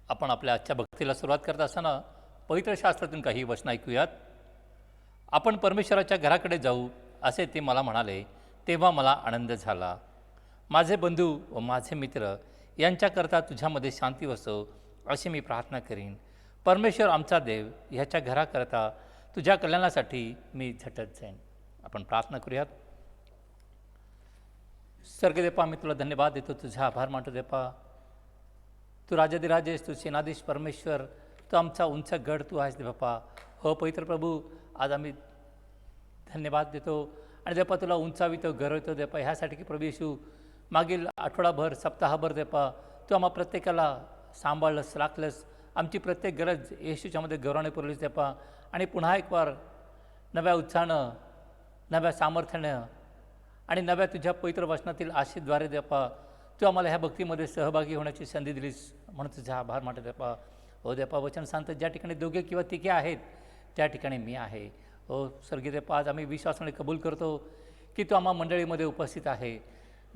आपण आपल्या आजच्या भक्तीला सुरुवात करत असताना पवित्र शास्त्रातून काही वचनं ऐकूयात. आपण परमेश्वराच्या घराकडे जाऊ असे ते मला म्हणाले, तेव्हा मला आनंद झाला. माझे बंधू व माझे मित्र यांच्याकरता तुझ्यामध्ये शांती वसो अशी मी प्रार्थना करीन. परमेश्वर आमचा देव ह्याच्या घराकरता तुझ्या कल्याणासाठी मी झटत जाईन. आपण प्रार्थना करूयात. स्वर्गदेपा, मी तुला धन्यवाद देतो, तुझा आभार मानतो देपा. तू राजाधिराजेस, तू सेनाधीश परमेश्वर, तू आमचा उंच गड तू आहेस देपा. हो पवित्र प्रभू, आज आम्ही धन्यवाद देतो आणि देपा तुला उंचावितो, गरवतो देपा ह्यासाठी की प्रभू येशू मागील आठवडाभर सप्ताहभर देपा तू आम्हा प्रत्येकाला सांभाळलंस, राखलंस. आमची प्रत्येक गरज येशूच्यामध्ये गौरवाने पुरलीस देपा. आणि पुन्हा एक वार नव्या उत्साहानं, नव्या सामर्थ्यानं आणि नव्या तुझ्या पवित्र वचनातील आशीषद्वारे देपा तू आम्हाला ह्या भक्तीमध्ये सहभागी होण्याची संधी दिलीस, म्हणून तुझा आभार मानतो देपा. हो देपा, वचन सांगतं ज्या ठिकाणी दोघे किंवा तिघे आहेत त्या ठिकाणी मी आहे. हो स्वर्गीय देपा, आज आम्ही विश्वासाने कबूल करतो की तू आम्हा मंडळीमध्ये उपस्थित आहे.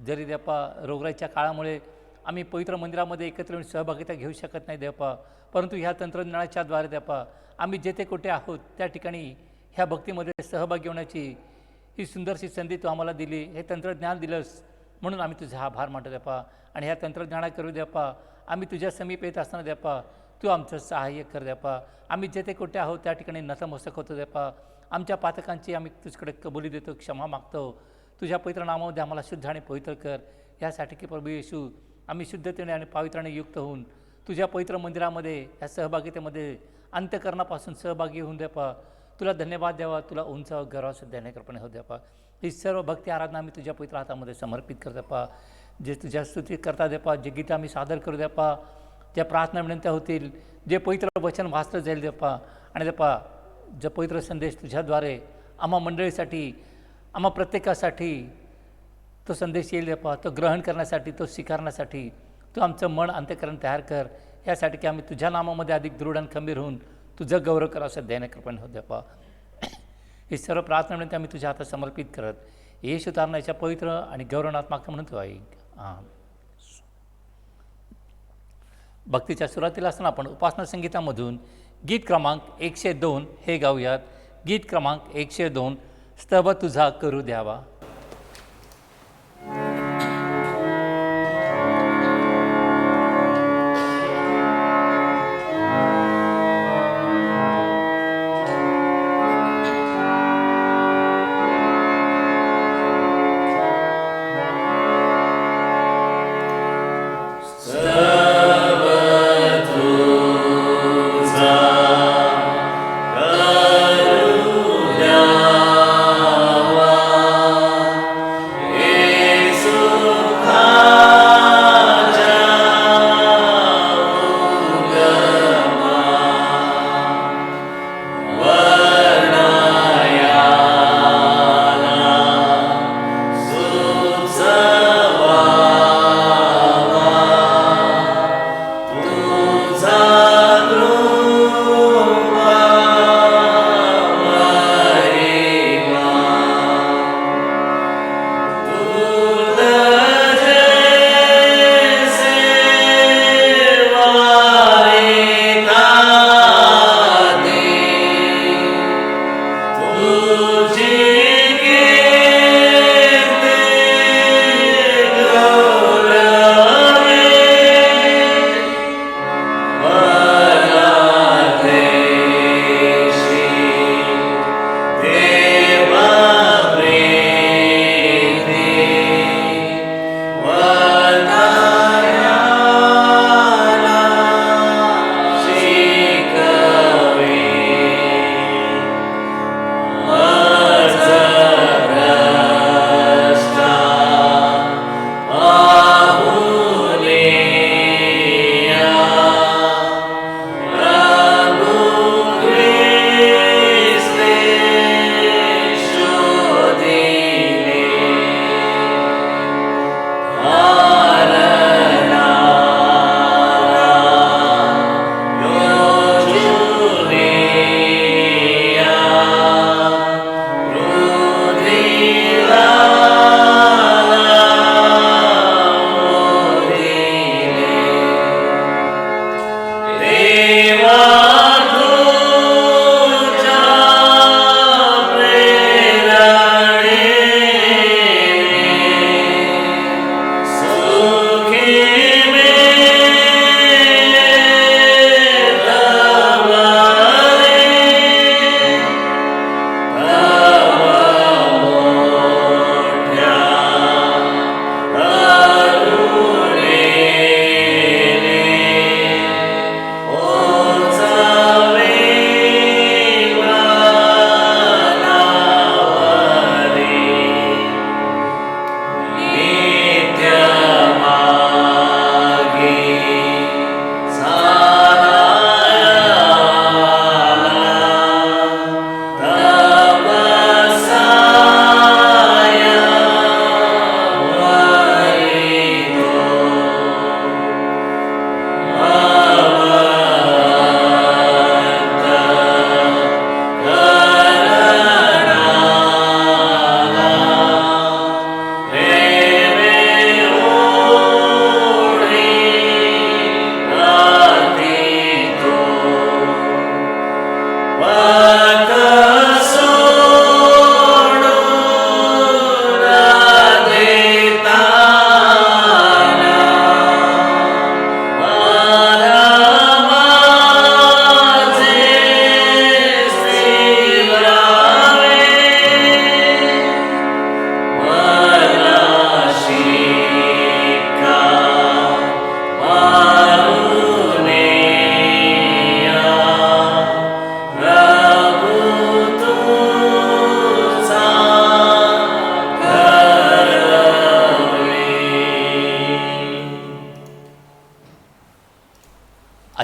जरी देपा रोगराईच्या काळामुळे आम्ही पवित्र मंदिरामध्ये एकत्र येऊन सहभागिता घेऊ शकत नाही देपा, परंतु ह्या तंत्रज्ञानाच्या द्वारे देपा आम्ही जेथे कुठे आहोत त्या ठिकाणी ह्या भक्तीमध्ये सहभागी होण्याची ही सुंदरशी संधी तू आम्हाला दिली. हे तंत्रज्ञान दिलंस म्हणून आम्ही तुझा आभार मानतो देपा. आणि ह्या तंत्रज्ञाना करू देपा आम्ही तुझ्या समीप येत असताना देपा तू आमचं सहाय्य कर देपा. आम्ही जेथे कुठे आहोत त्या ठिकाणी नतमस्तक होतो देपा. आमच्या पातकांची आम्ही तुझ्याकडे कबुली देतो, क्षमा मागतो. तुझ्या पवित्र नामामध्ये आम्हाला शुद्ध आणि पवित्र कर. यासाठी की प्रभू येशू आम्ही शुद्धतेने आणि पवित्राने युक्त होऊन तुझ्या पवित्र मंदिरामध्ये ह्या सहभागितेमध्ये अंतकरणापासून सहभागी होऊन देपा तुला धन्यवाद द्यावा, तुला उंच गौरव देणे कृपणे हो देपा. ही सर्व भक्ती आराधना आम्ही तुझ्या पवित्र हातामध्ये समर्पित कर देपा. जे तुझ्या स्तुती करता देपा, जे गीतं आम्ही सादर करू देपा, ज्या प्रार्थना विनंत्या होतील, जे पवित्र वचन वाचलं जाईल देपा, आणि देपा जो पवित्र संदेश तुझ्याद्वारे आम्हा मंडळीसाठी, आम्हा प्रत्येकासाठी तो संदेश येईल देपा, तो ग्रहण करण्यासाठी, तो स्वीकारण्यासाठी तू आमचं मन अंतःकरण तयार कर. यासाठी की आम्ही तुझ्या नामामध्ये अधिक दृढ आणि खंबीर होऊन तुझं गौरव करा असं देणे कृपणे हो देपा. ही सर्व प्रार्थना विनंती आम्ही तुझ्या हातात समर्पित करत येशू तारणाच्या पवित्र आणि गौरवनात्मक म्हणतो आहे. भक्तीच्या सुरुवातीला असताना आपण उपासना संगीतामधून गीत क्रमांक 102 हे गाऊयात. गीत क्रमांक 102, स्तव तुझा करू द्यावा. Hallelujah.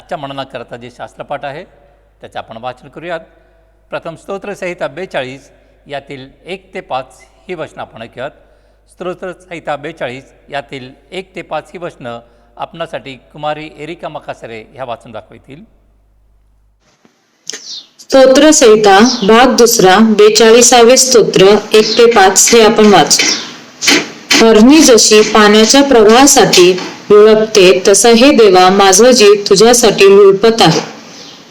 आजच्या मननाकरता जे शास्त्रपाठ आहे त्याचं आपण वाचन करूयात. प्रथम स्तोत्रसंहिता 42 यातील 1 ते 5 ही वचनं आपण ऐकूयात. स्तोत्रसंहिता 42 यातील 1 ते 5 ही वचनं आपणासाठी कुमारी एरिका मकासरे ह्या वाचून दाखवतील. स्तोत्रसंहिता भाग 2 42 स्तोत्र 1 ते 5 हे आपण वाचू. हरणी जशी पाण्याच्या प्रवाहासाठी लुळपते तसा हे देवा माझा जीव तुझ्यासाठी लुळपत आहे.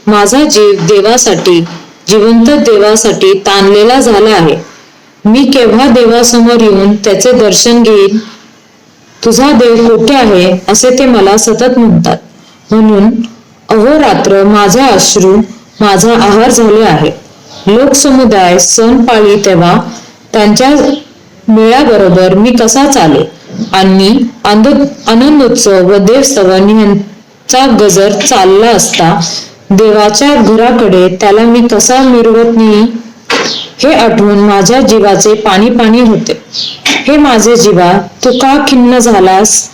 माझा जीव देवासाठी, जिवंत देवासाठी ताणलेला झाला आहे. मी केव्हा देवासमोर येऊन त्याचे दर्शन घेईन? तुझा देव कुठे आहे असे ते मला सतत म्हणतात. म्हणून अहोरात्र माझा अश्रू माझा आहार झाले आहे. लोकसमुदाय सण पाळी तेव्हा त्यांच्या मेळ्याबरोबर मी कसा चाले आणि आनंदोत्सव व देवस्तवन यांचा गजर चालला असता देवाच्या घराकडे त्याला मी कसा मिरवत नाही हे आठवून माझ्या जीवाचे पाणी पाणी होते. हे माझे जीवा, तू का खिन्न झालास?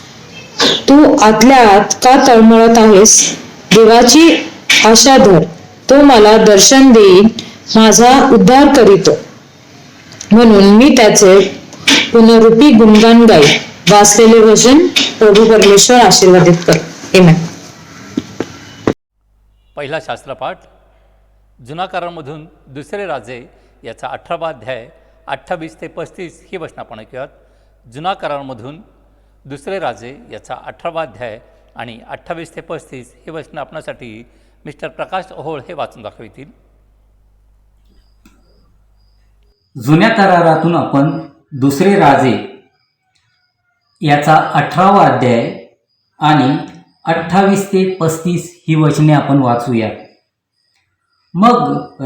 तू आतल्या आत का तळमळत आहेस? देवाची आशा धर, तो मला दर्शन देईल, माझा उद्धार करीतो. म्हणून मी त्याचे पुनरुपी गुणगान गाई. वाचलेले वचन प्रभू परमेश्वर आशीर्वादित कर. आमेन. पहिला शास्त्रपाठ जुना करारामधून दुसरे राजे याचा 18वा अध्याय 28 ते 35 ही वचनं आपण ऐकूयात. जुना करारामधून दुसरे राजे याचा 18वा अध्याय आणि 28 ते 35 ही वचनं आपणासाठी मिस्टर प्रकाश ओहोळ हे वाचून दाखवतील. जुन्या करारातून आपण दुसरे राजे याचा 18वा अध्याय आणि 28 ते 35 ही वचने आपण वाचूया. मग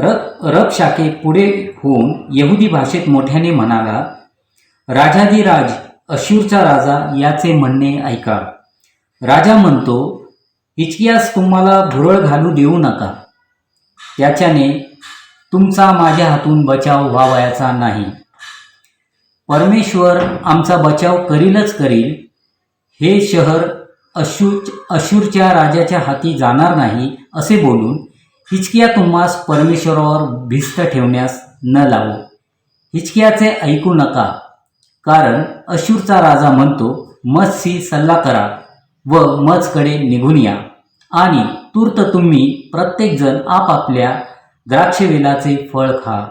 रबशाके पुढे होऊन यहुदी भाषेत मोठ्याने म्हणाला, राजाधिराज अश्शूरचा राजा याचे म्हणणे ऐका. राजा म्हणतो, हिजकियास तुम्हाला भुरळ घालू देऊ नका. त्याच्याने तुमचा माझ्या हातून बचाव व्हावयाचा नाही. परमेश्वर आमचा बचाव करीलच करील. हे शहर अश्शूरच्या राजाच्या हाती जाणार नाही असे बोलून हिजकिया तुम्हास परमेश्वरावर भिस्त ठेवण्यास न लावो. हिजकियाचे ऐकू नका, कारण अश्शूरचा राजा म्हणतो, मजशी सल्ला करा व मजकडे निघून या आणि तूर्त तुम्ही प्रत्येकजण आपापल्या द्राक्षवेलाचे फळ खा.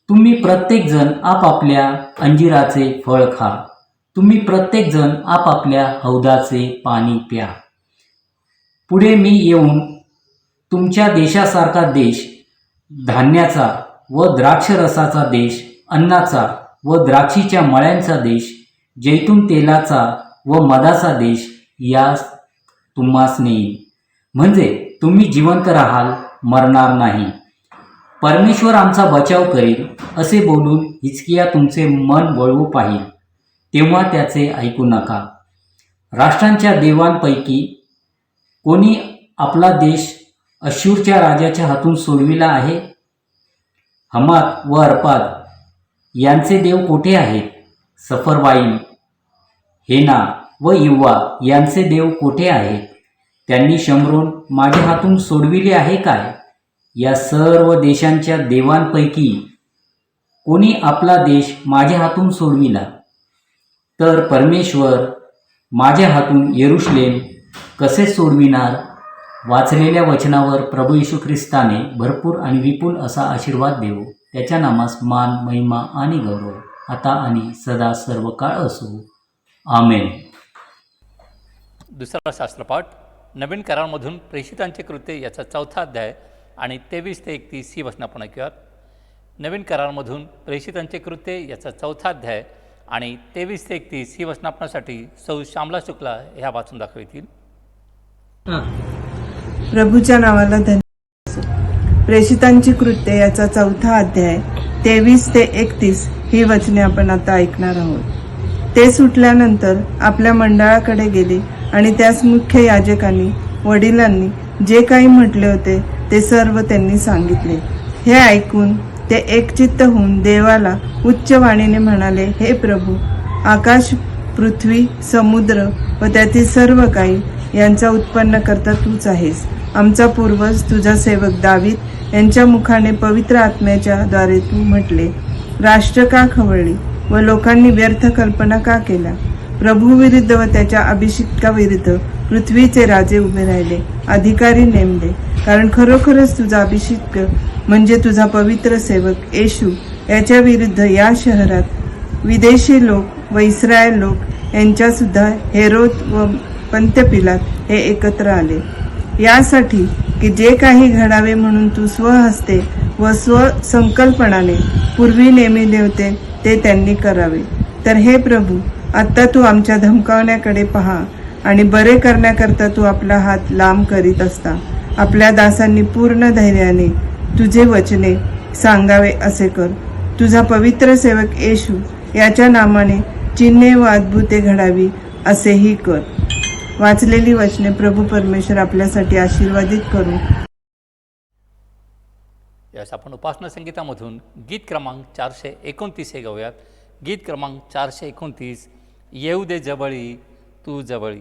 तुम्ही प्रत्येकजण आपापल्या अंजिराचे फळ खा. तुम्ही प्रत्येकजण आपापल्या हौदाचे पाणी प्या. पुढे मी येऊन तुमच्या देशासारखा देश, धान्याचा व द्राक्षरसाचा देश, अन्नाचा व द्राक्षीच्या मळ्यांचा देश, जैतून तेलाचा व मधाचा देश यास तुम्हास नेईन. म्हणजे तुम्ही जिवंत राहाल, मरणार नाही. परमेश्वर आमचा बचाव करील असे बोलून हिजकिया तुमचे मन वळवू पाहिल, तेव्हा त्याचे ऐकू नका. राष्ट्रांच्या देवांपैकी कोणी आपला देश अश्शूरच्या राजाच्या हातून सोडविला आहे? हमात व अर्पाद यांचे देव कोठे आहेत? सफरवाईम, हेना व युवा यांचे देव कोठे आहेत? त्यांनी शमरोन माझ्या हातून सोडविले आहे काय? या सर्व देशांच्या देवांपैकी कोणी आपला देश माझ्या हातून सोडविला? तर परमेश्वर माझ्या हातून यरूशलेम कसे सोडविणार? वाचलेल्या वचनावर प्रभू येशू ख्रिस्ताने भरपूर आणि विपुल असा आशीर्वाद देवो. त्याच्या नामास मान, महिमा आणि गौरव आता आणि सदा सर्व काळ असो. आमेन. दुसरा शास्त्रपाठ नवीन करारामधून प्रेषितांचे कृत्य याचा 4था अध्याय आणि 23 ते 31 ही वचनं आपण ऐकूयात. नवीन करारामधून प्रेषितांचे कृत्य याचा 4था अध्याय आणि 23 ते 31 ही वचनं आपणासाठी सौ श्यामला शुक्ला ह्या वाचून दाखवतील. प्रभूच्या नावाला धन्यवाद. प्रेषितांची कृत्य याचा 4था अध्याय 23 ते 31 ही वचने आपण आता ऐकणार आहोत. ते सुटल्यानंतर आपल्या मंडळाकडे गेले आणि त्यास मुख्य याजकांनी वडिलांनी जे काही म्हटले होते ते सर्व त्यांनी सांगितले. हे ऐकून ते एकचित्त होऊन देवाला उच्च वाणीने म्हणाले, हे प्रभू, आकाश, पृथ्वी, समुद्र व त्यातील सर्व काही यांचा उत्पन्न करता तूच आहेस. आमचा पूर्वज तुझा सेवक दावीद यांच्या मुखाने पवित्र आत्म्याच्या द्वारे तू म्हटले, राष्ट्र का खवळली व लोकांनी व्यर्थ कल्पना का केल्या. प्रभूविरुद्ध व त्याच्या अभिषिक्ताविरुद्ध पृथ्वीचे राजे उभे राहिले, अधिकारी नेमले. कारण खरोखरच तुझा अभिषिक्त म्हणजे तुझा पवित्र सेवक येशू याच्या विरुद्ध या शहरात विदेशी लोक व इस्रायल लोक यांच्या सुद्धा हेरोद व पंत्य पिलात हे एकत्र आले, यासाठी की जे काही घडावे म्हणून तू स्वहस्ते व स्वसंकल्पनाने पूर्वी नेमिले होते ते त्यांनी करावे. तर हे प्रभू, आता तू आमच्या धमकावण्याकडे पहा आणि बरे करण्याकरता तू आपला हात लांब करीत असता. आपल्या दासांनी पूर्ण धैर्याने तुझे वचने सांगावे असे कर. तुझा पवित्र सेवक येशू याच्या नामाने चिन्हे व अद्भुते घडावी असेही कर. वाचलेली वचने प्रभू परमेश्वर आपल्यासाठी आशीर्वादित करू. यास आपण उपासना संगीतामधून गीत क्रमांक 429 हे गाऊयात. गीत क्रमांक 429, येऊ दे जवळी तू जवळी. जवळी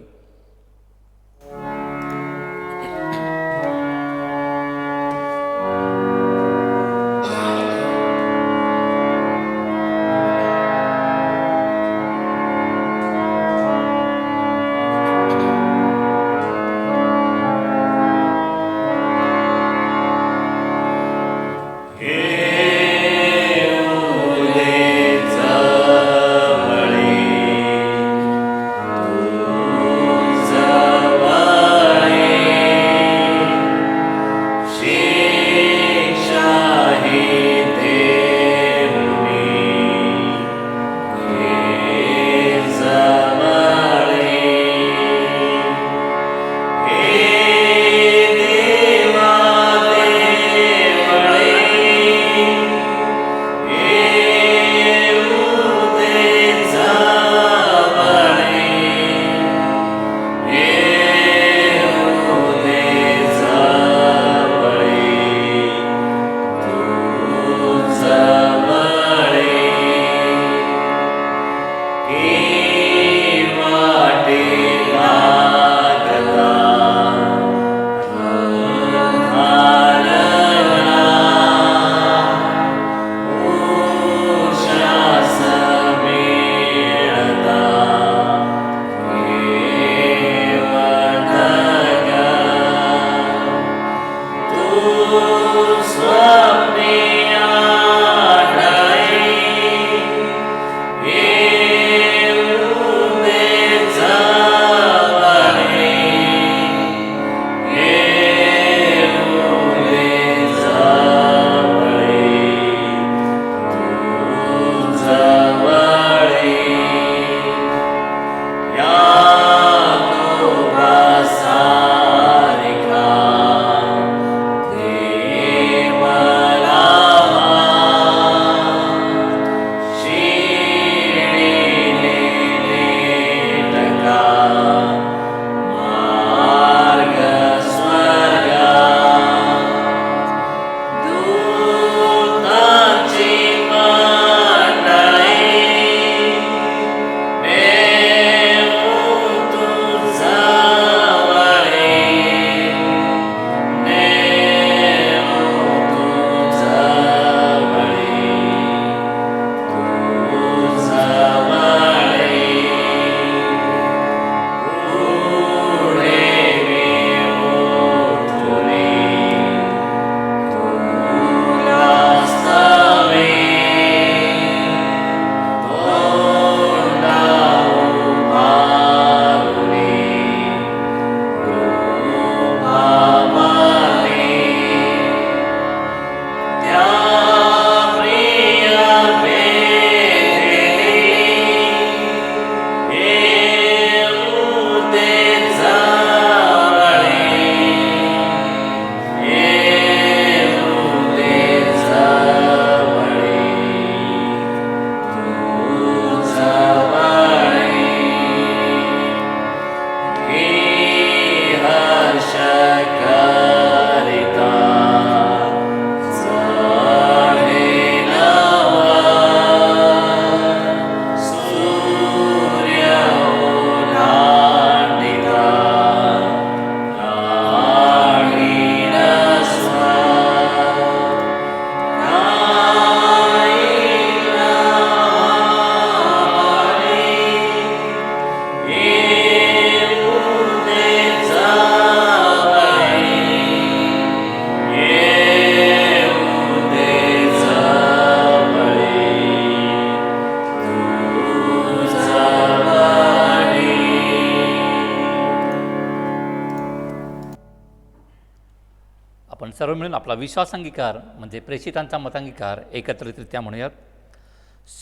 आपण सर्व मिळून आपला विश्वास अंगीकार म्हणजे प्रेषितांचा मतांगीकार एकत्रितरित्या म्हणूयात.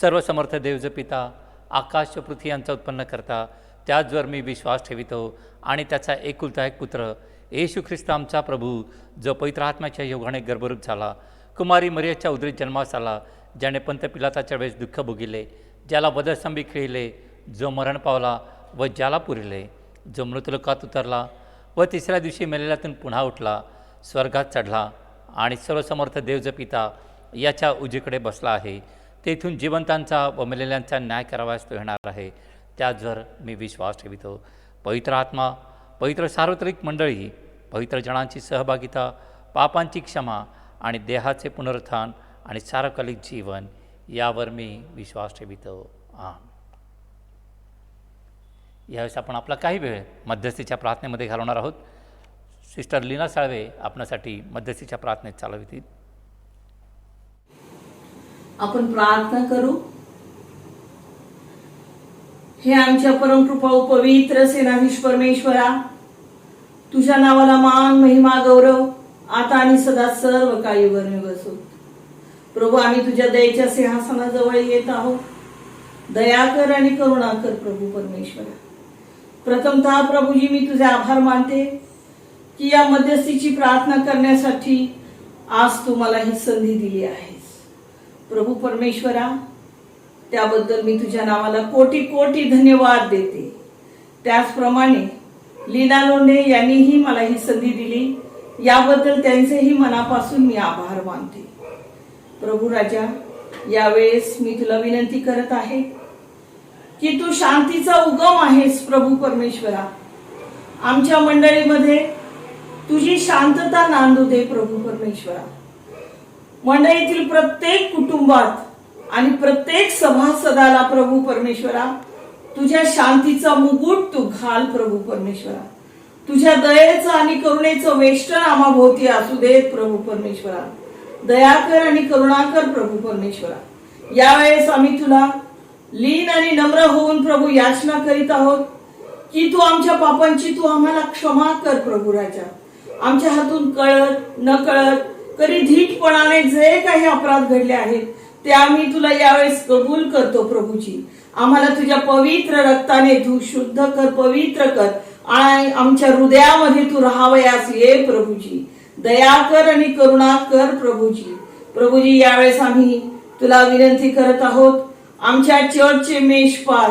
सर्वसमर्थ देव जो पिता, आकाश व पृथ्वी यांचा उत्पन्न करता, त्याचवर मी विश्वास ठेवितो आणि त्याचा एकुलता एक पुत्र येशू ख्रिस्त आमचा प्रभू, जो पवित्र आत्म्याच्या योगाने गर्भरूप झाला, कुमारी मरियाच्या उदरीत जन्मास आला, ज्याने पंत पिलाताच्या वेळेस दुःख भोगिले, ज्याला वधस्तंभी खिळले, जो मरण पावला व ज्याला पुरिले, जो मृत्युलोकात उतरला व तिसऱ्या दिवशी मेलेल्यातून पुन्हा उठला, स्वर्गात चढला आणि सर्वसमर्थ देव जो पिता याच्या उजवीकडे बसला आहे, तेथून जिवंतांचा व मेलेल्यांचा न्याय करावयास तो येणार आहे. त्याचवर मी विश्वास ठेवितो. पवित्र आत्मा, पवित्र सार्वत्रिक मंडळी, पवित्र जनांची सहभागिता, पापांची क्षमा आणि देहाचे पुनरुत्थान आणि सार्वकालिक जीवन, यावर मी विश्वास ठेवितो. आमेन. यावेळेस आपण आपला काही वेळ मध्यस्थीच्या प्रार्थनेमध्ये घालवणार आहोत. सिस्टर लीना साळवे आपणासाठी मध्यस्थीच्या प्रार्थनेत चालवितील. आपण प्रार्थना करू. हे आमच्या परमकृपा व पवित्र सेनाधीश परमेश्वरा, तुझ्या नावाला मान, महिमा, गौरव आता आणि सदा सर्व काळी वर्णी बसो. प्रभू, आम्ही तुझ्या दयेच्या सिंहासनाजवळ येत आहोत. दया कर आणि करुणा कर प्रभू परमेश्वरा. प्रथमतः प्रभूजी, मी तुझे आभार मानते की या मध्यस्थीची प्रार्थना करण्यासाठी आज तू मला ही संधी दिली आहेस. प्रभू परमेश्वरा, त्याबद्दल मी तुझ्या नावाला कोटी कोटी धन्यवाद देते. त्याचप्रमाणे लीना लोंढे यांनीही मला ही संधी दिली, याबद्दल त्यांचेही मनापासून मी आभार मानते. प्रभू राजा, यावेळेस मी तुला विनंती करत आहे की तू शांतीचा उगम आहेस. प्रभू परमेश्वरा, आमच्या मंडळीमध्ये तुझी शांतता नांदू दे. प्रभू परमेश्वरा, मंडळीतील प्रत्येक कुटुंबात आणि प्रत्येक सभासदाला प्रभू परमेश्वरा तुझ्या शांतीचा मुकुट तू घाल. प्रभू परमेश्वरा, तुझ्या दयेचं आणि करुणेचं वेष्टन आम्हाभोवती असू देत. प्रभू परमेश्वरा, दया कर आणि करुणा कर. प्रभू परमेश्वरा, यावेळेस आम्ही तुला लीन आणि नम्र होऊन प्रभू याचना करीत आहोत की तू आमच्या पापांची तू आम्हाला क्षमा कर. प्रभू राजा, आमच्या हातून कळत न कळत कधी धीटपणाने जे काही अपराध घडले आहेत ते आम्ही तुला यावेळेस कबूल करतो. प्रभूजी, आम्हाला तुझ्या पवित्र रक्ताने तू शुद्ध कर, पवित्र कर आणि आमच्या हृदयामध्ये तू राहावयास ये. प्रभूजी, दया कर आणि करुणा कर. प्रभूजी, यावेळेस आम्ही तुला विनंती करत आहोत, आमच्या चर्चचे मेषपाल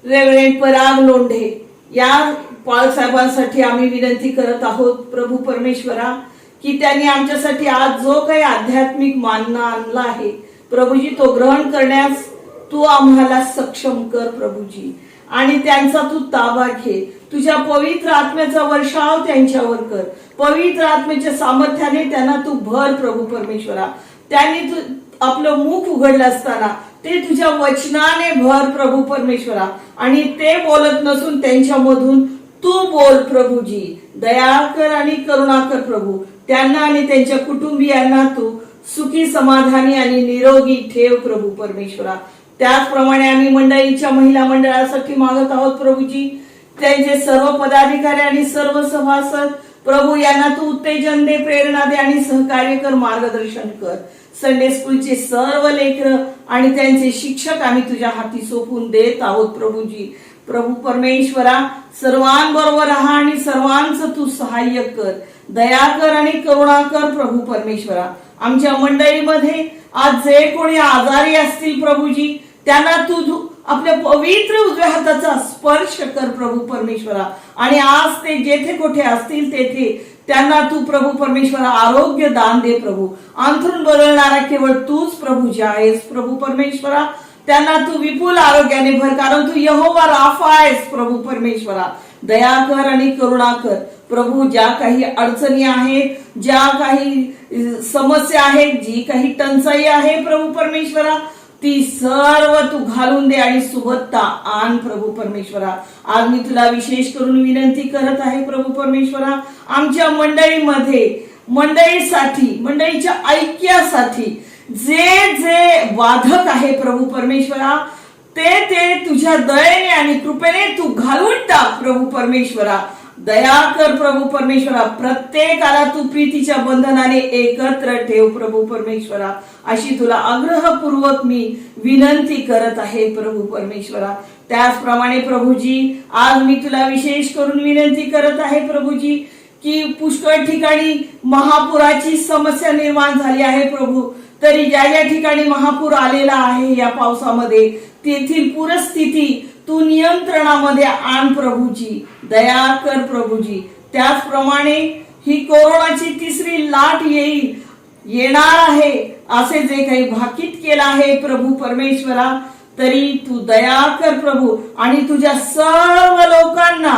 रेव्हरंड पराग लोंढे या पालसाहेबांसाठी आम्ही विनंती करत आहोत. प्रभू परमेश्वरा, की त्यांनी आमच्यासाठी आज जो काही आध्यात्मिक मानना आणला आहे प्रभूजी, तो ग्रहण करण्यास तू आम्हाला सक्षम कर. प्रभूजी, आणि त्यांचा तू ताबा घे. तुझ्या पवित्र आत्म्याचा वर्षाव त्यांच्यावर कर. पवित्र आत्म्याच्या सामर्थ्याने त्यांना तू भर. प्रभू परमेश्वरा, त्यांनी तू आपलं मुख उघडलं असताना ते तुझ्या वचनाने भर. प्रभू परमेश्वरा, आणि ते बोलत नसून त्यांच्यामधून तू बोल. प्रभूजी, दया कर आणि करुणा कर. प्रभू, त्यांना आणि त्यांच्या कुटुंबियांना तू सुखी, समाधानी आणि निरोगी ठेव. प्रभू परमेश्वरा, त्याचप्रमाणे आम्ही मंडळीच्या महिला मंडळासाठी मागत आहोत. प्रभूजी, त्यांचे सर्व पदाधिकारी आणि सर्व सभासद प्रभू यांना तू उत्तेजन दे, प्रेरणा दे आणि सहकार्य कर, मार्गदर्शन कर. संडे स्कूलचे सर्व लेकरं आणि त्यांचे शिक्षक आम्ही तुझ्या हाती सोपवून देत आहोत. प्रभूजी, प्रभू परमेश्वरा, सर्वांबरोबर राहा आणि सर्वांचं तू सहाय्य कर. दया कर आणि करुणा कर. प्रभू परमेश्वरा, आमच्या मंडळीमध्ये आज जे कोणी आजारी असतील प्रभूजी, त्यांना तू आपल्या पवित्र उजव्या हाताचा स्पर्श कर. प्रभू परमेश्वरा, आणि आज ते जेथे कोठे असतील तेथे त्यांना तू प्रभू परमेश्वरा आरोग्य दान दे. प्रभू, अंथरूण बदलणारा केवळ तूच प्रभूजी आहेस. प्रभू परमेश्वरा, त्यांना तू विपुल आरोग्याने भर, कारण तू यहोवा राफा आहेस. प्रभू परमेश्वरा, दया कर आणि करुणा कर. प्रभू, ज्या काही अडचणी आहेत, ज्या काही समस्या आहेत, जी काही टंचाई आहे प्रभू परमेश्वरा, ती सर्व तू घालून दे आणि सुबत्ता आण. प्रभू परमेश्वरा, आज मी तुला विशेष करून विनंती करत आहे. प्रभू परमेश्वरा, आमच्या मंडळीमध्ये मंडळीसाठी, मंडळीच्या ऐक्यासाठी जे जे बाधक आहे प्रभू परमेश्वरा, ते तुझ्या दयेने आणि कृपेने तू घालून टाक. प्रभू परमेश्वरा, दया कर प्रभू परमेश्वरा, प्रत्येकाला तू प्रीतीच्या बंधनाने एकत्र ठेव प्रभू परमेश्वरा, अशी तुला आग्रहपूर्वक मी विनंती करत आहे प्रभू परमेश्वरा. त्याचप्रमाणे प्रभूजी आज मी तुला विशेष करून विनंती करत आहे प्रभूजी, की पुष्कळ ठिकाणी महापुराची समस्या निर्माण झाली आहे प्रभू. तरी ज्या ज्या ठिकाणी महापूर आलेला आहे या पावसामध्ये, तेथील पूरस्थिती तू नियंत्रणामध्ये आण प्रभूजी, दया कर प्रभूजी. त्याचप्रमाणे ही कोरोनाची तिसरी लाट येणार आहे असे जे काही भाकीत केलं आहे प्रभू परमेश्वरा, तरी तू दया कर प्रभू आणि तुझ्या सर्व लोकांना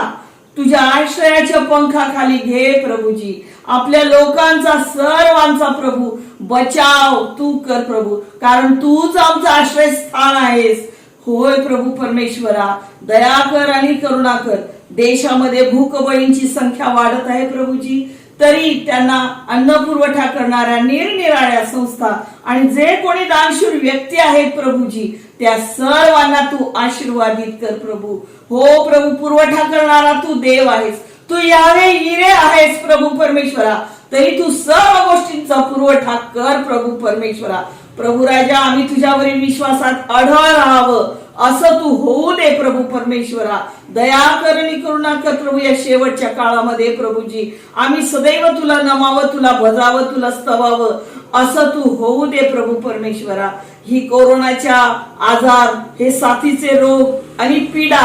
तुझ्या आश्रयाच्या पंखाखाली घे प्रभूजी. आपल्या लोकांचा सर्वांचा प्रभू बचाव तू कर प्रभू, कारण तूच आमचं आश्रयस्थान आहेस. होय प्रभू परमेश्वरा, दया कर आणि करुणा कर. देशामध्ये भूकबळींची संख्या वाढत आहे प्रभूजी, तरी त्यांना अन्न पुरवठा करणाऱ्या निरनिराळ्या संस्था आणि जे कोणी दानशूर व्यक्ती आहेत प्रभूजी, त्या सर्वांना तू आशीर्वादित कर प्रभू. हो प्रभू, पुरवठा करणारा तू देव आहेस, तू यावे इरे आहेस प्रभू परमेश्वरा, तरी तू सर्व गोष्टींचा पुरवठा कर प्रभू परमेश्वरा. प्रभू राजा, आम्ही तुझ्यावरील विश्वासात अढळ राहावं असं तू होऊ दे प्रभू परमेश्वरा. दया कर आणि करुणा कर प्रभू. या शेवटच्या काळामध्ये प्रभूजी आम्ही सदैव तुला नमावं, तुला भजावं, तुला स्तवावं असं तू होऊ दे प्रभू परमेश्वरा. ही कोरोनाच्या आजार, हे साथीचे रोग आणि पीडा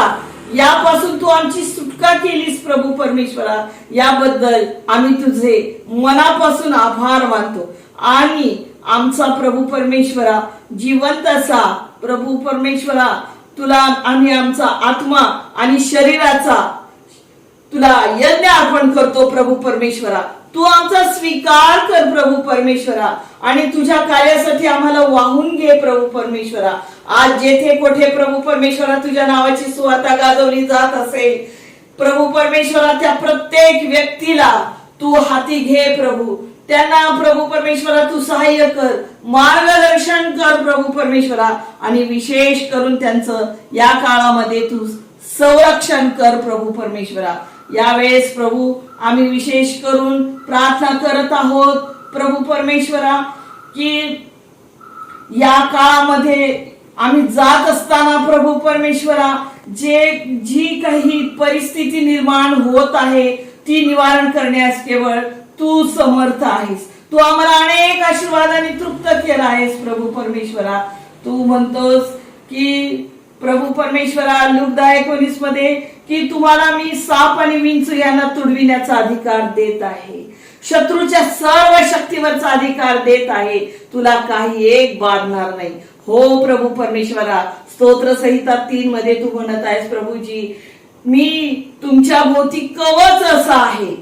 यापासून तू आमची सुटका केलीस प्रभू परमेश्वरा, याबद्दल आम्ही तुझे मनापासून आभार मानतो. आणि आमचा प्रभू परमेश्वरा जिवंत असा प्रभू परमेश्वरा, तुला आम्ही आमचा आत्मा आणि शरीराचा तुला यज्ञ अर्पण करतो प्रभू परमेश्वरा. तू आमचा स्वीकार कर प्रभू परमेश्वरा आणि तुझ्या कार्यासाठी आम्हाला वाहून घे प्रभू परमेश्वरा. आज जेथे कोठे प्रभू परमेश्वरा तुझ्या नावाची सुवार्ता गाजवली जात असेल प्रभू परमेश्वरा, त्या प्रत्येक व्यक्तीला तू हाती घे प्रभू. त्यांना प्रभू परमेश्वरा तू सहाय्य कर, मार्गदर्शन कर प्रभू परमेश्वरा, आणि विशेष करून त्यांचं या काळामध्ये तू संरक्षण कर प्रभू परमेश्वरा. यावेळेस प्रभू आम्ही विशेष करून प्रार्थना करत आहोत प्रभू परमेश्वरा, की या काळामध्ये आम्ही जात असताना प्रभू परमेश्वरा जी काही परिस्थिती निर्माण होत आहे ती निवारण करण्यास केवळ तू समर्थ आहेस. तू आम्हाला अनेक आशीर्वादाने तृप्त केला आहेस प्रभू परमेश्वरा. तू म्हणतोस की प्रभू परमेश्वरा लूक 10:19 मध्ये की तुम्हाला मी साप आणि विंचू यांना तुडविण्याचा अधिकार देत आहे, शत्रूच्या सर्व शक्तीवरचा अधिकार देत आहे, तुला काही एक बाधणार नाही. हो प्रभू परमेश्वरा, स्तोत्र संहिता 3 मध्ये तू म्हणत आहेस प्रभूजी, मी तुमच्या भोवती कवच असा आहे.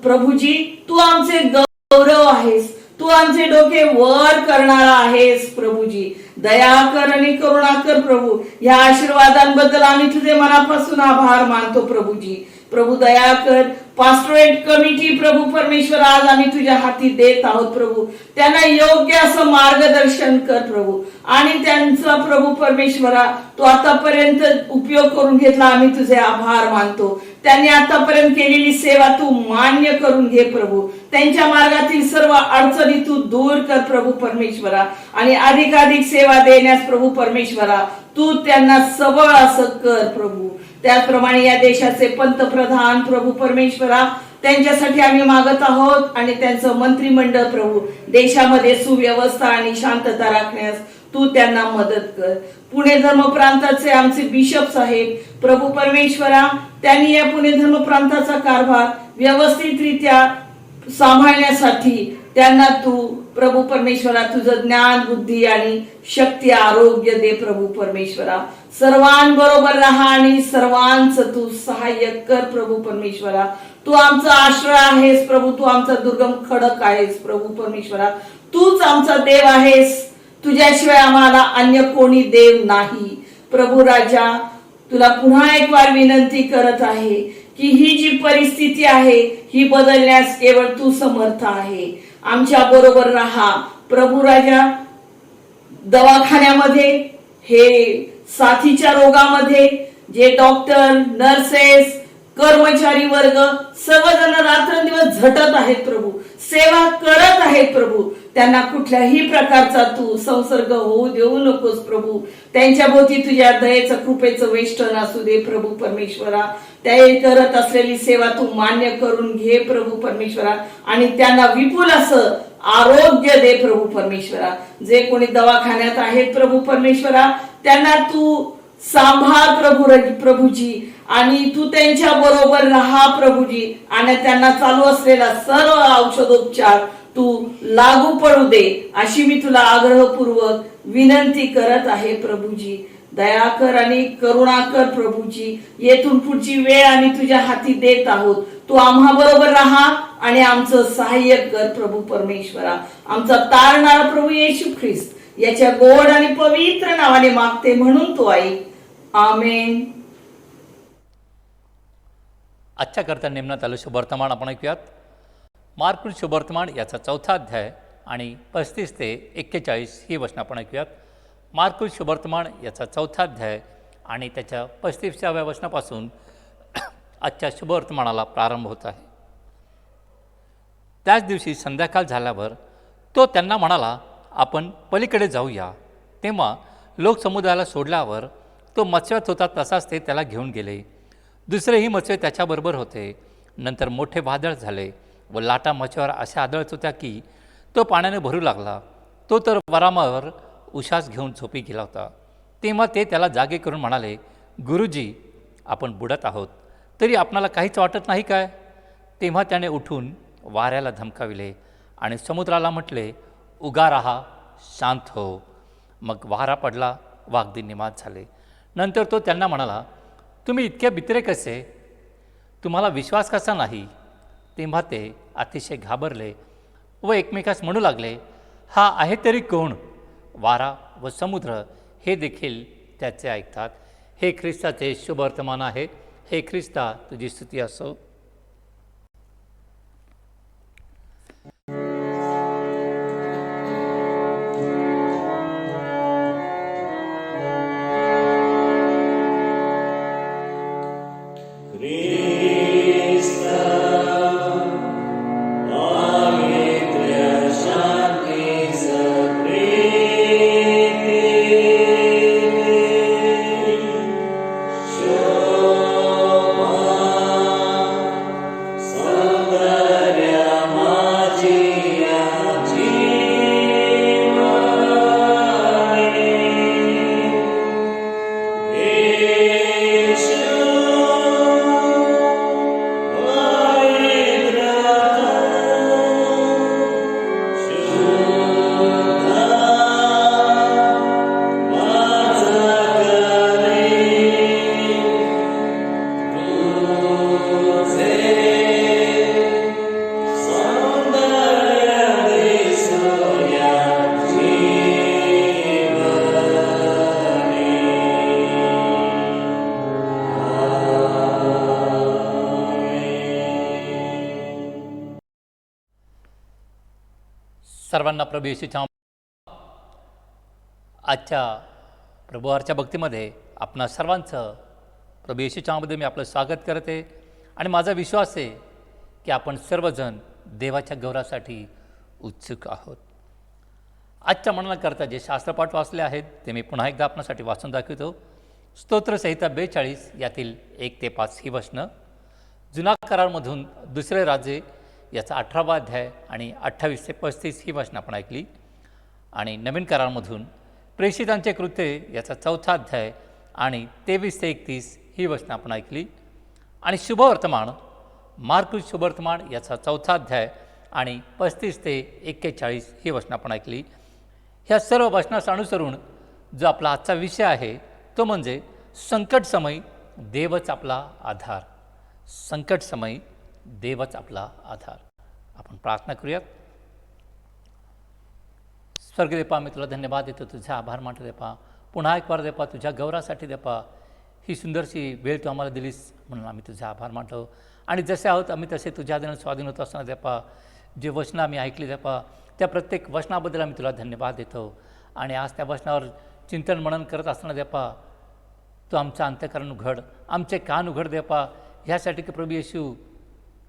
प्रभूजी तू आमचे गौरव आहेस, तू आमचे डोके वर करणारा आहेस प्रभूजी. दया कर आणि करुणा कर प्रभू. या आशीर्वादांबद्दल आम्ही तुझे मनापासून आभार मानतो प्रभूजी. प्रभू दया कर. पास्टोरेट कमिटी प्रभू परमेश्वर आज आम्ही तुझ्या हाती देत आहोत प्रभू. त्यांना योग्य असं मार्गदर्शन कर प्रभू, आणि त्यांचा प्रभू परमेश्वरा तू आतापर्यंत उपयोग करून घेतला, आम्ही तुझे आभार मानतो. त्यांनी आतापर्यंत केलेली सेवा तू मान्य करून घे प्रभू. त्यांच्या मार्गातील सर्व अडचणी तू दूर कर प्रभू परमेश्वरा, आणि अधिकाधिक सेवा देण्यास प्रभू परमेश्वरा तू त्यांना सबळ असं कर प्रभू. त्याचप्रमाणे या देशाचे पंतप्रधान प्रभू परमेश्वरा त्यांच्यासाठी आम्ही मागत आहोत, आणि त्यांचं मंत्रिमंडळ प्रभू देशामध्ये सुव्यवस्था आणि शांतता राखण्यास तू त्यांना मदत कर. पुणे धर्म प्रांताचे आमचे बिशप साहेब प्रभू परमेश्वरा त्यांनी या पुणे धर्म प्रांताचा कारभार व्यवस्थितरित्या सांभाळण्यासाठी त्यांना तू प्रभू परमेश्वरा तुझं ज्ञान बुद्धी आणि शक्ती आरोग्य दे प्रभू परमेश्वरा. सर्वांबरोबर राहा आणि सर्वांचं तू सहाय्य कर प्रभू परमेश्वरा. तू आमचा आश्रय आहेस प्रभू, तू आमचा दुर्गम खडक आहेस प्रभू परमेश्वरा. तूच आमचा देव आहेस, तुझ्याशिवाय आम्हाला अन्य कोणी देव नाही. प्रभू राजा तुला पुन्हा एक वार विनंती करत आहे की ही जी परिस्थिती आहे ही बदलण्यास केवळ तू समर्थ आहे. आमच्या बरोबर राहा प्रभू राजा. दवाखान्यामध्ये हे साथीच्या रोगामध्ये जे डॉक्टर नर्सेस कर्मचारी वर्ग सर्वजण रात्रंदिवस झटत आहेत प्रभू, सेवा करत आहेत प्रभू. त्यांना कुठल्याही प्रकारचा तू संसर्ग होऊ देऊ नकोस प्रभू. त्यांच्या भोवती तुझ्या दयेचं कृपेचं वेष्टन असू दे प्रभू परमेश्वरा. त्या करत असलेली सेवा तू मान्य करून घे प्रभू परमेश्वरा, आणि त्यांना विपुल असं आरोग्य दे प्रभू परमेश्वरा. जे कोणी दवाखान्यात आहेत प्रभू परमेश्वरा, त्यांना तू सांभाळ प्रभूजी, आणि तू त्यांच्या बरोबर राहा प्रभूजी, आणि त्यांना चालू असलेला सर्व औषधोपचार तू लागू पडू दे, अशी मी तुला आग्रहपूर्वक विनंती करत आहे प्रभूजी. दया कर आणि करुणा कर प्रभूजी. येथून पुढची वेळ आम्ही तुझ्या हाती देत आहोत. तू आम्हा बरोबर राहा आणि आमचं सहाय्य कर प्रभू परमेश्वरा. आमचा तारणारा प्रभू येशू ख्रिस्त याच्या गोड आणि पवित्र नावाने मागते, म्हणून तो ऐक. आमेन. आजच्या करता नेमण्यात आलं शुभवर्तमान आपण ऐकूयात. मार्क शुभवर्तमान याचा 4था अध्याय आणि 35 ते 41 ही वचनं आपण ऐकूयात. मार्क शुभवर्तमान याचा 4था अध्याय आणि त्याच्या 35व्या वचनापासून आजच्या शुभवर्तमानाला प्रारंभ होत आहे. त्याच दिवशी संध्याकाळ झाल्यावर तो त्यांना म्हणाला, आपण पलीकडे जाऊया. तेव्हा लोकसमुदायाला सोडल्यावर तो मत्स्यात होता तसाच ते त्याला घेऊन गेले. दुसरेही मत्स्य त्याच्याबरोबर होते. नंतर मोठे वादळ झाले व लाटा मच्छीवर अशा आदळत होत्या की तो पाण्याने भरू लागला. तो तर वरामावर उशास घेऊन झोपी गेला होता. तेव्हा ते त्याला जागे करून म्हणाले, गुरुजी, आपण बुडत आहोत, तरी आपणाला काहीच वाटत नाही काय? तेव्हा त्याने उठून वाऱ्याला धमकाविले आणि समुद्राला म्हटले, उगा राहा, शांत हो. मग वारा पडला व अगदी निमात झाले. नंतर तो त्यांना म्हणाला, तुम्ही इतके भित्रे कसे? तुम्हाला विश्वास कसा नाही? तेव्हा ते अतिशय घाबरले व एकमेकास म्हणू लागले, हा आहे तरी कोण? वारा व समुद्र हे देखील त्याचे ऐकतात. हे ख्रिस्ताचे शुभ वर्तमान आहे. हे ख्रिस्ता, तुझी स्तुती असो. सर्वांना प्रभू येशूच्या आजच्या प्रभुवारच्या भक्तीमध्ये आपणा सर्वांचं प्रभू येशूच्या नावामध्ये मी आपलं स्वागत करते. आणि माझा विश्वास आहे की आपण सर्वजण देवाच्या गौरवासाठी उत्सुक आहोत. आजच्या म्हणण्याकरता जे शास्त्रपाठ वाचले आहेत ते मी पुन्हा एकदा आपणासाठी वाचून दाखवतो. स्तोत्रसंहिता 42 यातील 1 ते 5 ही वचनं, जुना करारमधून दुसरे राजे याचा 18वा अध्याय आणि 28 ते 35 ही वचनं आपण ऐकली. आणि नवीन करारमधून प्रेषितांचे कृत्य याचा 4था अध्याय आणि 23 ते 31 ही वचनं आपण ऐकली. आणि शुभवर्तमान मार्क शुभवर्तमान याचा 4था अध्याय आणि 35 ते 41 ही वचनं आपण ऐकली. ह्या सर्व वचनास अनुसरून जो आपला आजचा विषय आहे तो म्हणजे संकट समय देवच आपला आधार. संकट समय देवच आपला आधार. आपण प्रार्थना करूयात. स्वर्गदेपा, मी तुला धन्यवाद देतो, तुझा आभार मानतो देपा. पुन्हा एक वार देपा तुझ्या गौरवासाठी देपा ही सुंदरशी वेळ तू आम्हाला दिलीस म्हणून आम्ही तुझा आभार मानतो. आणि जसे आहोत आम्ही तसे तुझ्या अधीन स्वाधीन होत असताना देपा जे वचनं आम्ही ऐकली देपा त्या प्रत्येक वचनाबद्दल आम्ही तुला धन्यवाद देतो. आणि आज त्या वचनावर चिंतन मनन करत असताना देपा तू आमचं अंतःकरण उघड, आमचे कान उघड देपा. ह्यासाठी की प्रभू येशू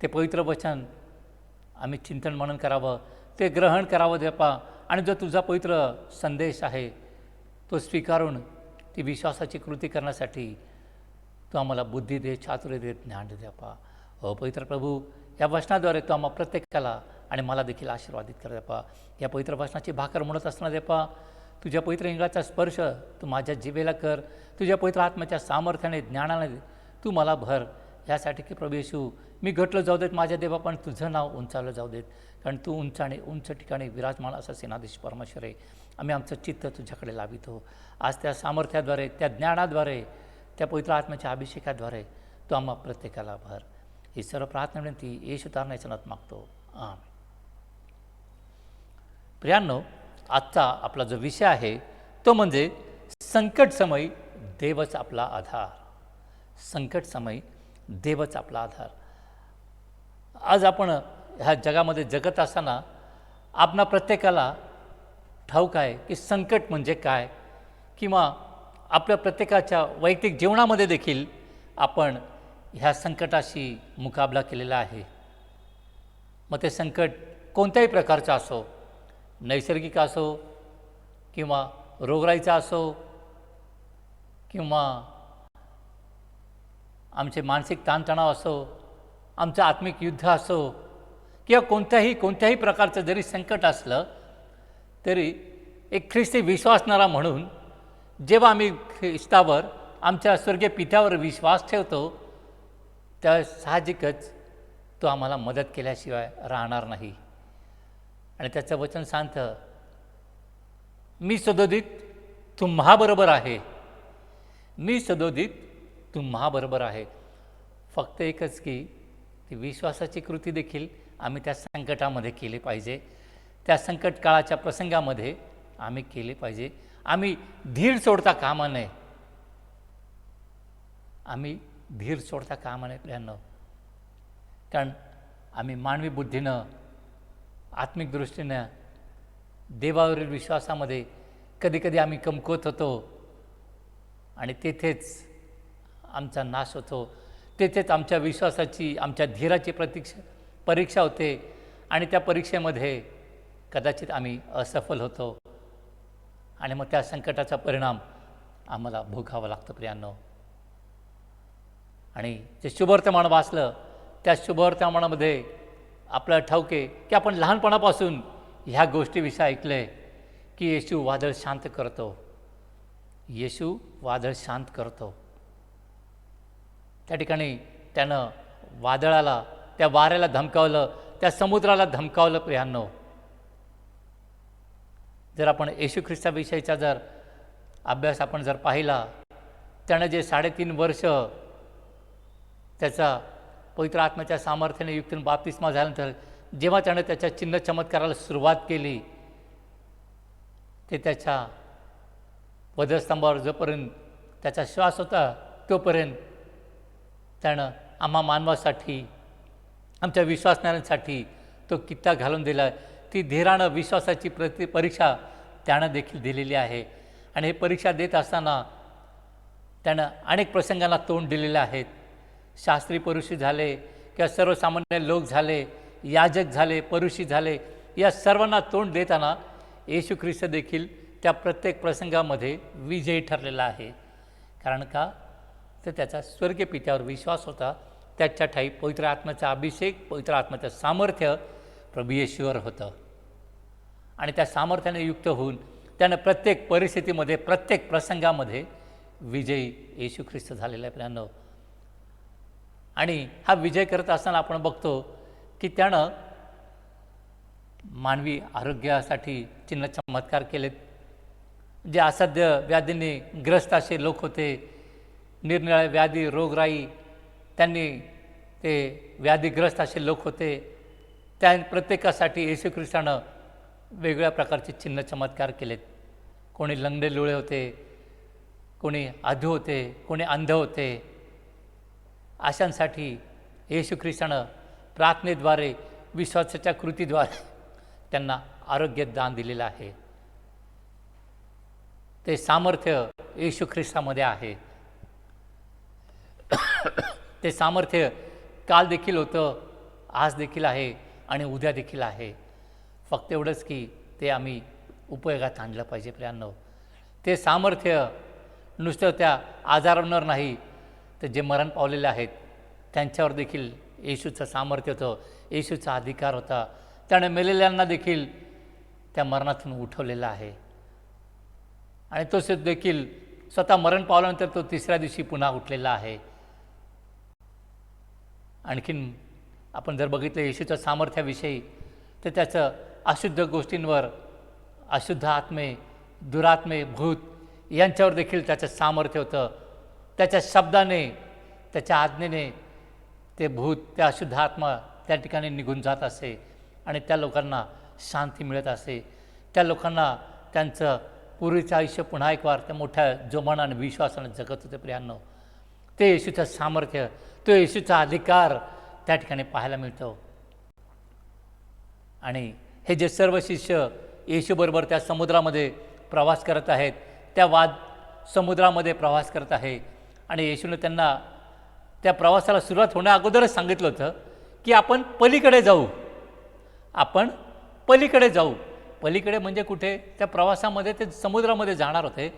ते पवित्र वचन आम्ही चिंतन मनन करावं, ते ग्रहण करावं देपा, आणि जो तुझा पवित्र संदेश आहे तो स्वीकारून ती विश्वासाची कृती करण्यासाठी तू आम्हाला बुद्धी दे, चातुर्य दे, ज्ञान दे देपा. हो पवित्र प्रभू, या वचनाद्वारे तू आम्हा प्रत्येकाला आणि मला देखील आशीर्वादित कर देपा. या पवित्र वचनाची भाकर म्हणत असताना देपा, तुझ्या पवित्र इंगाचा स्पर्श तू माझ्या जिभेला कर, तुझ्या पवित्र आत्म्याच्या सामर्थ्याने, ज्ञानाने तू मला भर. ह्यासाठी की प्रभू येशू मी घटलं जाऊ देत माझ्या देवा, पण तुझं नाव उंचावलं जाऊ देत, कारण तू उंच आणि उंच ठिकाणी विराजमान असा सेनाधीश परमेश्वर आहे. आम्ही आमचं चित्त तुझ्याकडे लावितो. आज त्या सामर्थ्याद्वारे, त्या ज्ञानाद्वारे, त्या पवित्र आत्म्याच्या अभिषेकाद्वारे तू आम्हा प्रत्येकाला भर. ही सर्व प्रार्थना विनंती येशू तारण्याच्या नावात मागतो, आमेन. प्रियांनो, आजचा आपला जो विषय आहे तो म्हणजे संकट समय देवच आपला आधार. संकट समय देवच आपला आधार. आज आपण ह्या जगामध्ये जगत असताना आपणा प्रत्येकाला ठाऊक आहे की संकट म्हणजे काय, किंवा आपल्या प्रत्येकाच्या वैयक्तिक जीवनामध्ये देखील आपण ह्या संकटाशी मुकाबला केलेला आहे. मग ते संकट कोणत्याही प्रकारचं असो, नैसर्गिक असो किंवा रोगराईचा असो, किंवा आमचे मानसिक ताणतणाव असो, आमचं आत्मिक युद्ध असो, किंवा कोणत्याही प्रकारचं जरी संकट असलं तरी एक ख्रिस्ती विश्वासणारा म्हणून जेव्हा आम्ही ख्रिस्तावर, आमच्या स्वर्गीय पित्यावर विश्वास ठेवतो, त्या साहजिकच तो आम्हाला मदत केल्याशिवाय राहणार नाही. आणि त्याचं वचन सांगतं, मी सदोदित तुम्हाबरोबर आहे, मी सदोदित तुम्हाबरोबर आहे. फक्त एकच की ती विश्वासाची कृती देखील आम्ही त्या संकटामध्ये केली पाहिजे, त्या संकट काळाच्या प्रसंगामध्ये आम्ही केली पाहिजे. आम्ही धीर सोडता कामा नये, आम्ही धीर सोडता कामा नये प्रियांनो. कारण आम्ही मानवी बुद्धीनं, आत्मिक दृष्टीनं, देवावरील विश्वासामध्ये कधीकधी आम्ही कमकुवत होतो आणि तेथेच आमचा नाश होतो. तेथेच आमच्या विश्वासाची, आमच्या धीराची परीक्षा होते आणि त्या परीक्षेमध्ये कदाचित आम्ही असफल होतो आणि मग त्या संकटाचा परिणाम आम्हाला भोगावा लागतो प्रियांनो. आणि जे शुभवर्तमान वाचलं, त्या शुभवर्तमानामध्ये आपल्याला ठाऊक आहे की आपण लहानपणापासून ह्या गोष्टीविषयी ऐकलं आहे की येशू वादळ शांत करतो, येशू वादळ शांत करतो. त्या ठिकाणी त्यानं वादळाला, त्या वाऱ्याला धमकावलं, त्या समुद्राला धमकावलं प्रियांनो. जर आपण येशू ख्रिस्ताविषयीचा जर अभ्यास आपण जर पाहिला, त्यानं जे 3.5 वर्ष त्याचा पवित्र आत्म्याच्या सामर्थ्याने युक्त बाप्तिस्मा झाल्यानंतर जेव्हा त्यानं त्याच्या चिन्ह चमत्काराला सुरुवात केली, ते त्याच्या वधस्तंभावर जोपर्यंत त्याचा श्वास होता तोपर्यंत त्यानं आम्हा मानवासाठी, आमच्या विश्वासणाऱ्यांसाठी तो कित्ता घालून दिला. ती धीरानं विश्वासाची परीक्षा त्यानं देखील दिलेली आहे. आणि हे परीक्षा देत असताना त्यानं अनेक प्रसंगांना तोंड दिलेले आहेत. शास्त्री परुषी झाले किंवा सर्वसामान्य लोक झाले, याजक झाले, परुषी झाले, या सर्वांना तोंड देताना येशू ख्रिस्त देखील त्या प्रत्येक प्रसंगामध्ये विजयी ठरलेला आहे. कारण का, तर त्याचा स्वर्गीय पित्यावर विश्वास होता, त्याच्या ठाई पवित्र आत्म्याचा अभिषेक, पवित्र आत्म्याचं सामर्थ्य प्रभू येशूवर होतं. आणि त्या सामर्थ्याने युक्त होऊन त्यानं प्रत्येक परिस्थितीमध्ये, प्रत्येक प्रसंगामध्ये विजयी येशू ख्रिस्त झालेला आहे प्रियांनो. आणि हा विजय करत असताना आपण बघतो की त्यानं मानवी आरोग्यासाठी चिन्ह चमत्कार केलेत. जे असाध्य व्याधींनी ग्रस्त असे लोक होते, निरनिराळे व्याधी, रोगराई, त्यांनी ते व्याधीग्रस्त असे लोक होते, त्या प्रत्येकासाठी येशू ख्रिस्तानं वेगवेगळ्या प्रकारचे चिन्ह चमत्कार केलेत. कोणी लंगडे लुळे होते, कोणी अधू होते, कोणी अंध होते. अशांसाठी येशू ख्रिस्तानं प्रार्थनेद्वारे, विश्वासाच्या कृतीद्वारे त्यांना आरोग्य दान दिलेलं आहे. ते सामर्थ्य येशू ख्रिस्तामध्ये आहे. ते सामर्थ्य काल देखील होतं, आज देखील आहे आणि उद्या देखील आहे. फक्त एवढंच की ते आम्ही उपयोगात आणलं पाहिजे प्रियांनो. ते सामर्थ्य नुसतं त्या आजारांवर नाही, तर जे मरण पावलेले आहेत त्यांच्यावर देखील येशूचं सामर्थ्य होतं, येशूचा अधिकार होता. त्याने मेलेल्यांना देखील त्या मरणातून उठवलेला आहे. आणि तो देखील स्वतः मरण पावल्यानंतर तो तिसऱ्या दिवशी पुन्हा उठलेला आहे. आणखीन आपण जर बघितलं येशूच्या सामर्थ्याविषयी, तर त्याचं अशुद्ध गोष्टींवर, अशुद्ध आत्मे, दुरात्मे, भूत यांच्यावर देखील त्याचं सामर्थ्य होतं. त्याच्या शब्दाने, त्याच्या आज्ञेने ते भूत, त्या अशुद्ध आत्मा त्या ठिकाणी निघून जात असे आणि त्या लोकांना शांती मिळत असे. त्या लोकांना त्यांचं पूर्वीचं आयुष्य पुन्हा एक वार त्या मोठ्या जोमानाने विश्वासाने जगत होते प्रियांनो. ते येशूचं सामर्थ्य, तो येशूचा अधिकार त्या ठिकाणी पाहायला मिळतो. आणि हे जे सर्व शिष्य येशूबरोबर त्या समुद्रामध्ये प्रवास करत आहेत, त्या समुद्रामध्ये प्रवास करत आहे आणि येशूने त्यांना त्या प्रवासाला सुरुवात होण्या अगोदरच सांगितलं होतं की आपण पलीकडे जाऊ, आपण पलीकडे जाऊ. पलीकडे म्हणजे कुठे? त्या प्रवासामध्ये ते समुद्रामध्ये जाणार होते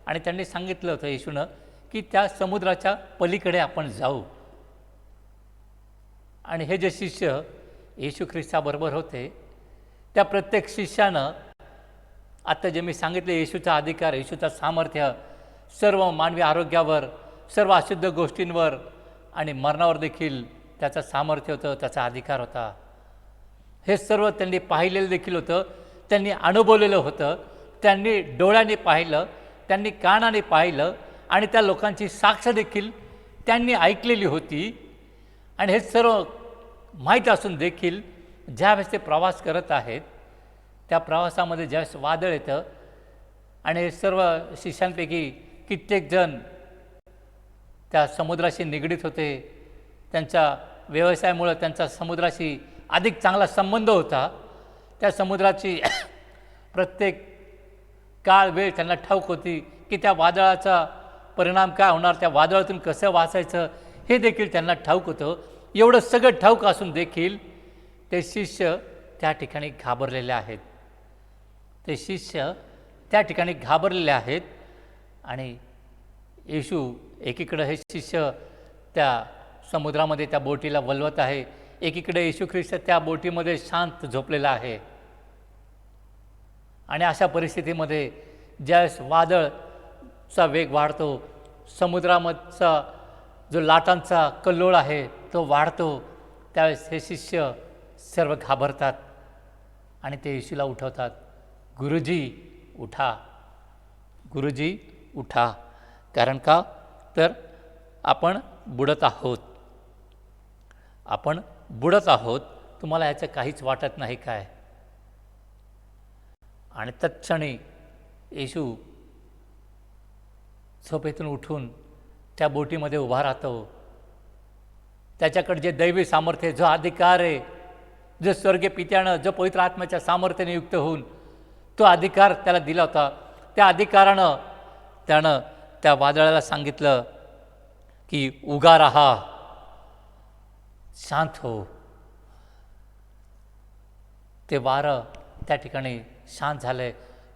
आणि त्यांनी सांगितलं होतं येशूनं की त्या समुद्राच्या पलीकडे आपण जाऊ. आणि हे जे शिष्य येशू ख्रिस्ताबरोबर होते, त्या प्रत्येक शिष्यानं आत्ता जे मी सांगितले येशूचा अधिकार, येशूचा सामर्थ्य सर्व मानवी आरोग्यावर, सर्व अशुद्ध गोष्टींवर आणि मरणावर देखील त्याचं सामर्थ्य होतं, त्याचा अधिकार होता. हे सर्व त्यांनी पाहिलेलं देखील होतं, त्यांनी अनुभवलेलं होतं, त्यांनी डोळ्याने पाहिलं, त्यांनी कानाने पाहिलं आणि त्या लोकांची साक्ष देखील त्यांनी ऐकलेली होती. आणि हे सर्व माहीत असून देखील ज्यावेळेस ते प्रवास करत आहेत, त्या प्रवासामध्ये ज्यावेळेस वादळ येतं आणि हे सर्व शिष्यांपैकी कित्येक जण त्या समुद्राशी निगडीत होते, त्यांच्या व्यवसायामुळं त्यांचा समुद्राशी अधिक चांगला संबंध होता. त्या समुद्राची प्रत्येक काळ वेळ त्यांना ठाऊक होती की त्या वादळाचा परिणाम काय होणार, त्या वादळातून कसं वाचायचं हे देखील त्यांना ठाऊक होतं. एवढं सगळं ठाऊक असून देखील ते शिष्य त्या ठिकाणी घाबरलेले आहेत. ते शिष्य त्या ठिकाणी घाबरलेले आहेत. आणि येशू एकीकडे हे शिष्य त्या समुद्रामध्ये त्या बोटीला वल्वत आहे, एकीकडे येशू ख्रिस्त त्या बोटीमध्ये शांत झोपलेला आहे. आणि अशा परिस्थितीमध्ये ज्यावेळेस वादळचा वेग वाढतो, समुद्रामधचा जो लाटांचा कल्लोळ आहे तो वाढतो, त्यावेळेस हे शिष्य सर्व घाबरतात आणि ते येशूला उठवतात, गुरुजी उठा, गुरुजी उठा. कारण का? तर आपण बुडत आहोत, आपण बुडत आहोत, तुम्हाला याचं काहीच वाटत नाही काय? आणि तत्क्षणी येशू झोपेतून उठून त्या बोटीमध्ये उभा राहतो. त्याच्याकडे जे दैवी सामर्थ्य, जो अधिकार आहे, जो स्वर्गीय पित्यानं, जो पवित्र आत्म्याच्या सामर्थ्याने युक्त होऊन तो अधिकार त्याला दिला होता, त्या अधिकारानं त्यानं त्या वादळाला सांगितलं की उगा राहा, शांत हो. ते वारं त्या ठिकाणी शांत झाले.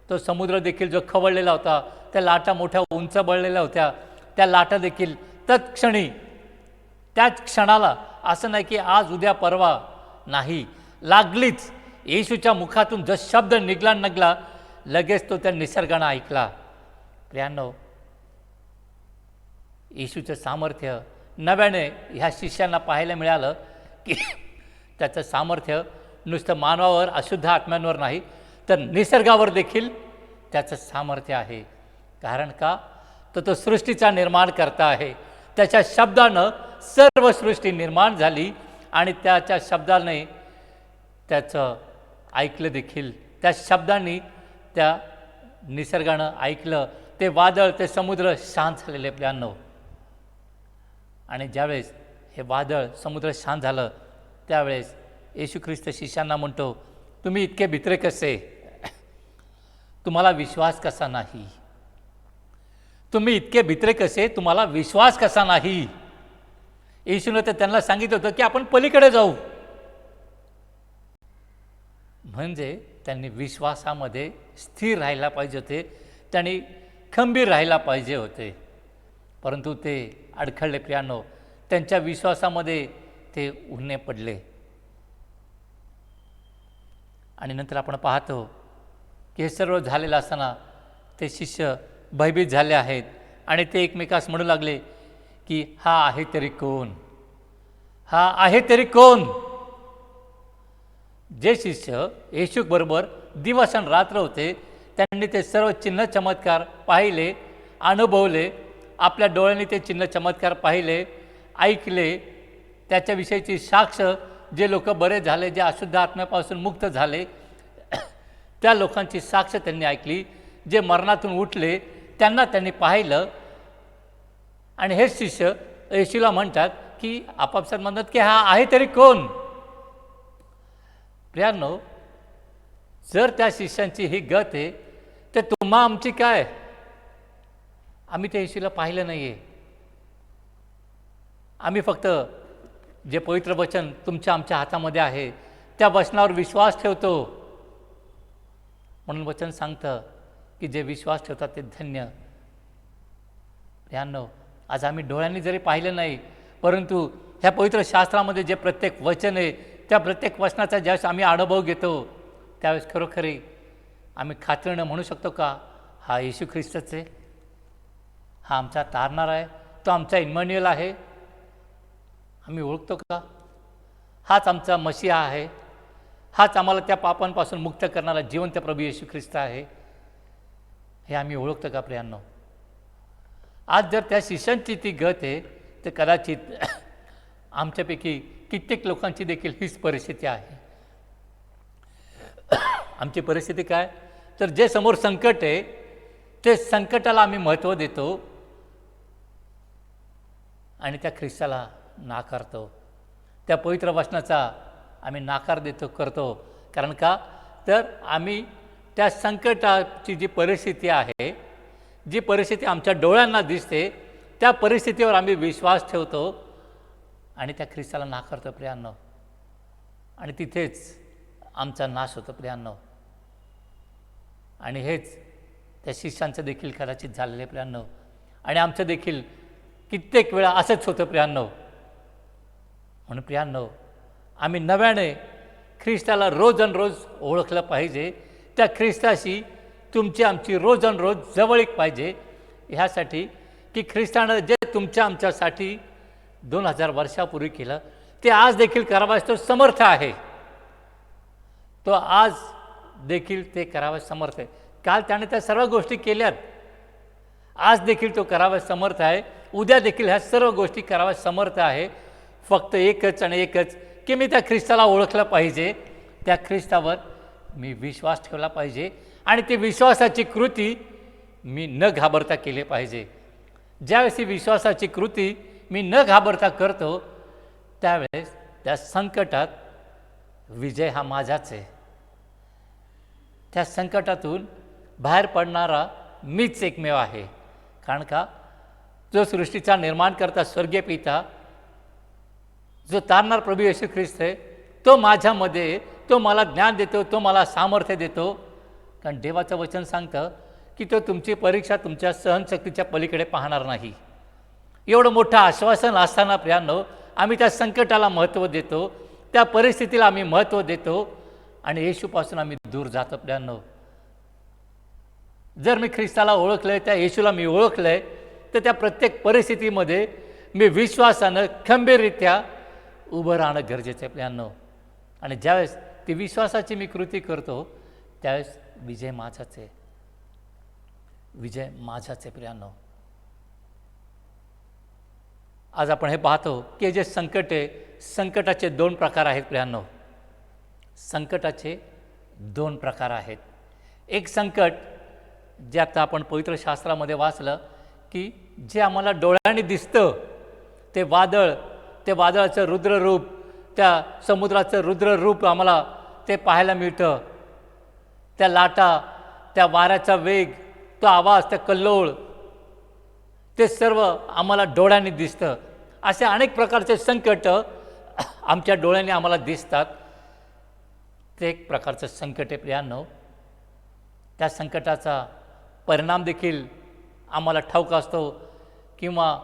तो समुद्र देखील जो खवळलेला होता, त्या लाटा मोठ्या उंच बळलेल्या होत्या, त्या लाटा देखील तत्क्षणी, त्याच क्षणाला, असं नाही की आज उद्या परवा नाही, लागलीच येशूच्या मुखातून जो शब्द निघला लगेच तो त्या निसर्गानं ऐकला. प्रियांनो, येशूचं सामर्थ्य नव्याने ह्या शिष्यांना पाहायला मिळालं की त्याचं सामर्थ्य नुसतं मानवावर, अशुद्ध आत्म्यांवर नाही, तर निसर्गावर देखील त्याचं सामर्थ्य आहे. कारण का? तर तो सृष्टीचा निर्माण करता आहे. त्याच्या शब्दानं सर्व सृष्टी निर्माण झाली आणि त्याच्या शब्दाने त्याचं ऐकलं देखील. त्या शब्दांनी त्या निसर्गानं ऐकलं. ते वादळ, ते समुद्र शांत झालेले प्रियांनो. आणि ज्यावेळेस हे वादळ, समुद्र शांत झालं, त्यावेळेस येशू ख्रिस्त शिष्यांना म्हणतो, तुम्ही इतके भित्रे कसे? तुम्हाला विश्वास कसा नाही? तुम्ही इतके भित्रे कसे? तुम्हाला विश्वास कसा नाही? येशूनं तर त्यांना सांगितलं होतं की आपण पलीकडे जाऊ. म्हणजे त्यांनी विश्वासामध्ये स्थिर राहायला पाहिजे होते, त्यांनी खंबीर राहायला पाहिजे होते. परंतु ते अडखळले प्रियानो, त्यांच्या विश्वासामध्ये ते उन्हे पडले. आणि नंतर आपण पाहतो की हे सर्व झालेलं असताना ते शिष्य भयभीत झाले आहेत आणि ते एकमेकास म्हणू लागले की हा आहे तरी कोण, हा आहे तरी कोण. जे शिष्य येशूबरोबर दिवस आणि रात्र होते, त्यांनी ते सर्व चिन्ह चमत्कार पाहिले, अनुभवले, आपल्या डोळ्यांनी ते चिन्ह चमत्कार पाहिले, ऐकले. त्याच्याविषयीची साक्ष, जे लोक बरे झाले, जे अशुद्ध आत्म्यापासून मुक्त झाले, त्या लोकांची साक्ष त्यांनी ऐकली. जे मरणातून उठले त्यांना त्यांनी पाहिलं. आणि हे शिष्य येशूला म्हणतात की आपापसात म्हणतात की हा आहे तरी कोण. प्रियांनो, जर त्या शिष्यांची ही गत आहे तर तुम्हा आमची काय. आम्ही त्या येशूला पाहिलं नाही आहे. आम्ही फक्त जे पवित्र वचन तुमच्या आमच्या हातामध्ये आहे त्या वचनावर विश्वास ठेवतो. म्हणून वचन सांगतं की जे विश्वास ठेवतात ते धन्य. प्रियांनो, आज आम्ही डोळ्यांनी जरी पाहिलं नाही, परंतु ह्या पवित्र शास्त्रामध्ये जे प्रत्येक वचन आहे, त्या प्रत्येक वचनाचा ज्यावेळेस आम्ही अनुभव घेतो, त्यावेळेस खरोखरी आम्ही खात्रीनं म्हणू शकतो का हा येशू ख्रिस्तच आहे, हा आमचा तारणार आहे, तो आमचा इम्मॅन्युअल आहे. आम्ही ओळखतो का हाच आमचा मसीहा आहे, हाच आम्हाला त्या पापांपासून मुक्त करणारा जिवंत प्रभू येशू ख्रिस्त आहे, हे आम्ही ओळखतो का प्रियांनो. आज जर त्या शिष्यांची ती गत आहे तर कदाचित आमच्यापैकी कित्येक लोकांची देखील हीच परिस्थिती आहे. आमची परिस्थिती काय, तर जे समोर संकट आहे ते संकटाला आम्ही महत्त्व देतो आणि त्या ख्रिस्ताला नाकारतो. त्या पवित्र वचनाचा आम्ही नाकार देतो, करतो. कारण का, तर आम्ही त्या संकटाची जी परिस्थिती आहे, जी परिस्थिती आमच्या डोळ्यांना दिसते, त्या परिस्थितीवर आम्ही विश्वास ठेवतो आणि त्या ख्रिस्ताला नाकारतो प्रियांनो. आणि तिथेच आमचा नाश होतो प्रियांनो. आणि हेच त्या शिष्यांचं देखील कदाचित झालेलं आहे प्रियांनो. आणि आमचं देखील कित्येक वेळा असंच होतं प्रियांनो. म्हणून प्रियांनो, आम्ही नव्याने ख्रिस्ताला रोज ओळखलं पाहिजे. त्या ख्रिस्ताशी तुमची आमची रोज जवळीक पाहिजे. ह्यासाठी की ख्रिस्तानं जे तुमच्या आमच्यासाठी 2000 वर्षापूर्वी केलं ते आज देखील करावयास तो समर्थ आहे. तो आज देखील ते करावयास समर्थ आहे. काल त्याने त्या सर्व गोष्टी केल्यात, आज देखील तो करावयास समर्थ आहे, उद्या देखील ह्या सर्व गोष्टी करावयास समर्थ आहे. फक्त एकच आणि एकच की मी त्या ख्रिस्ताला ओळखलं पाहिजे, त्या ख्रिस्तावर मी विश्वास ठेवला पाहिजे आणि ती विश्वासाची कृती मी न घाबरता केली पाहिजे. ज्यावेळेस ही विश्वासाची कृती मी न घाबरता करतो, त्यावेळेस त्या संकटात विजय हा माझाच आहे. त्या संकटातून बाहेर पडणारा मीच एकमेव आहे. कारण का, जो सृष्टीचा निर्माण करता स्वर्गीय पिता, जो तारणार प्रभू येशू ख्रिस्त आहे, तो माझ्यामध्ये, तो मला ज्ञान देतो, तो मला सामर्थ्य देतो. कारण देवाचं वचन सांगतं की तो तुमची परीक्षा तुमच्या सहनशक्तीच्या पलीकडे पाहणार नाही. एवढं मोठं आश्वासन असताना प्रियांनो, आम्ही त्या संकटाला महत्त्व देतो, त्या परिस्थितीला आम्ही महत्त्व देतो आणि येशूपासून आम्ही दूर जातो प्रियांनो. जर मी ख्रिस्ताला ओळखलं आहे, त्या येशूला मी ओळखलं आहे, तर त्या प्रत्येक परिस्थितीमध्ये मी विश्वासानं खंबीररित्या उभं राहणं गरजेचं आहे प्रियांनो. आणि ज्यावेळेस ती विश्वासाची मी कृती करतो, त्यावेळेस विजय माझाच आहे, विजय माझाच आहे प्रियांनो. आज आपण हे पाहतो की हे जे संकट आहे, संकटाचे 2 प्रकार आहेत प्रियांनो. संकटाचे 2 प्रकार आहेत. एक संकट जे आता आपण पवित्र शास्त्रामध्ये वाचलं की जे आम्हाला डोळ्यांनी दिसतं, ते वादळ, ते वादळाचं रुद्ररूप, त्या समुद्राचं रुद्ररूप आम्हाला ते पाहायला मिळतं. त्या लाटा, त्या वाऱ्याचा वेग, तो आवाज, त्या कल्लोळ, ते सर्व आम्हाला डोळ्यांनी दिसतं. असे अनेक प्रकारचे संकट आमच्या डोळ्याने आम्हाला दिसतात. ते एक प्रकारचं संकट आहे प्रियांनो. त्या संकटाचा परिणाम देखील आम्हाला ठाऊक असतो किंवा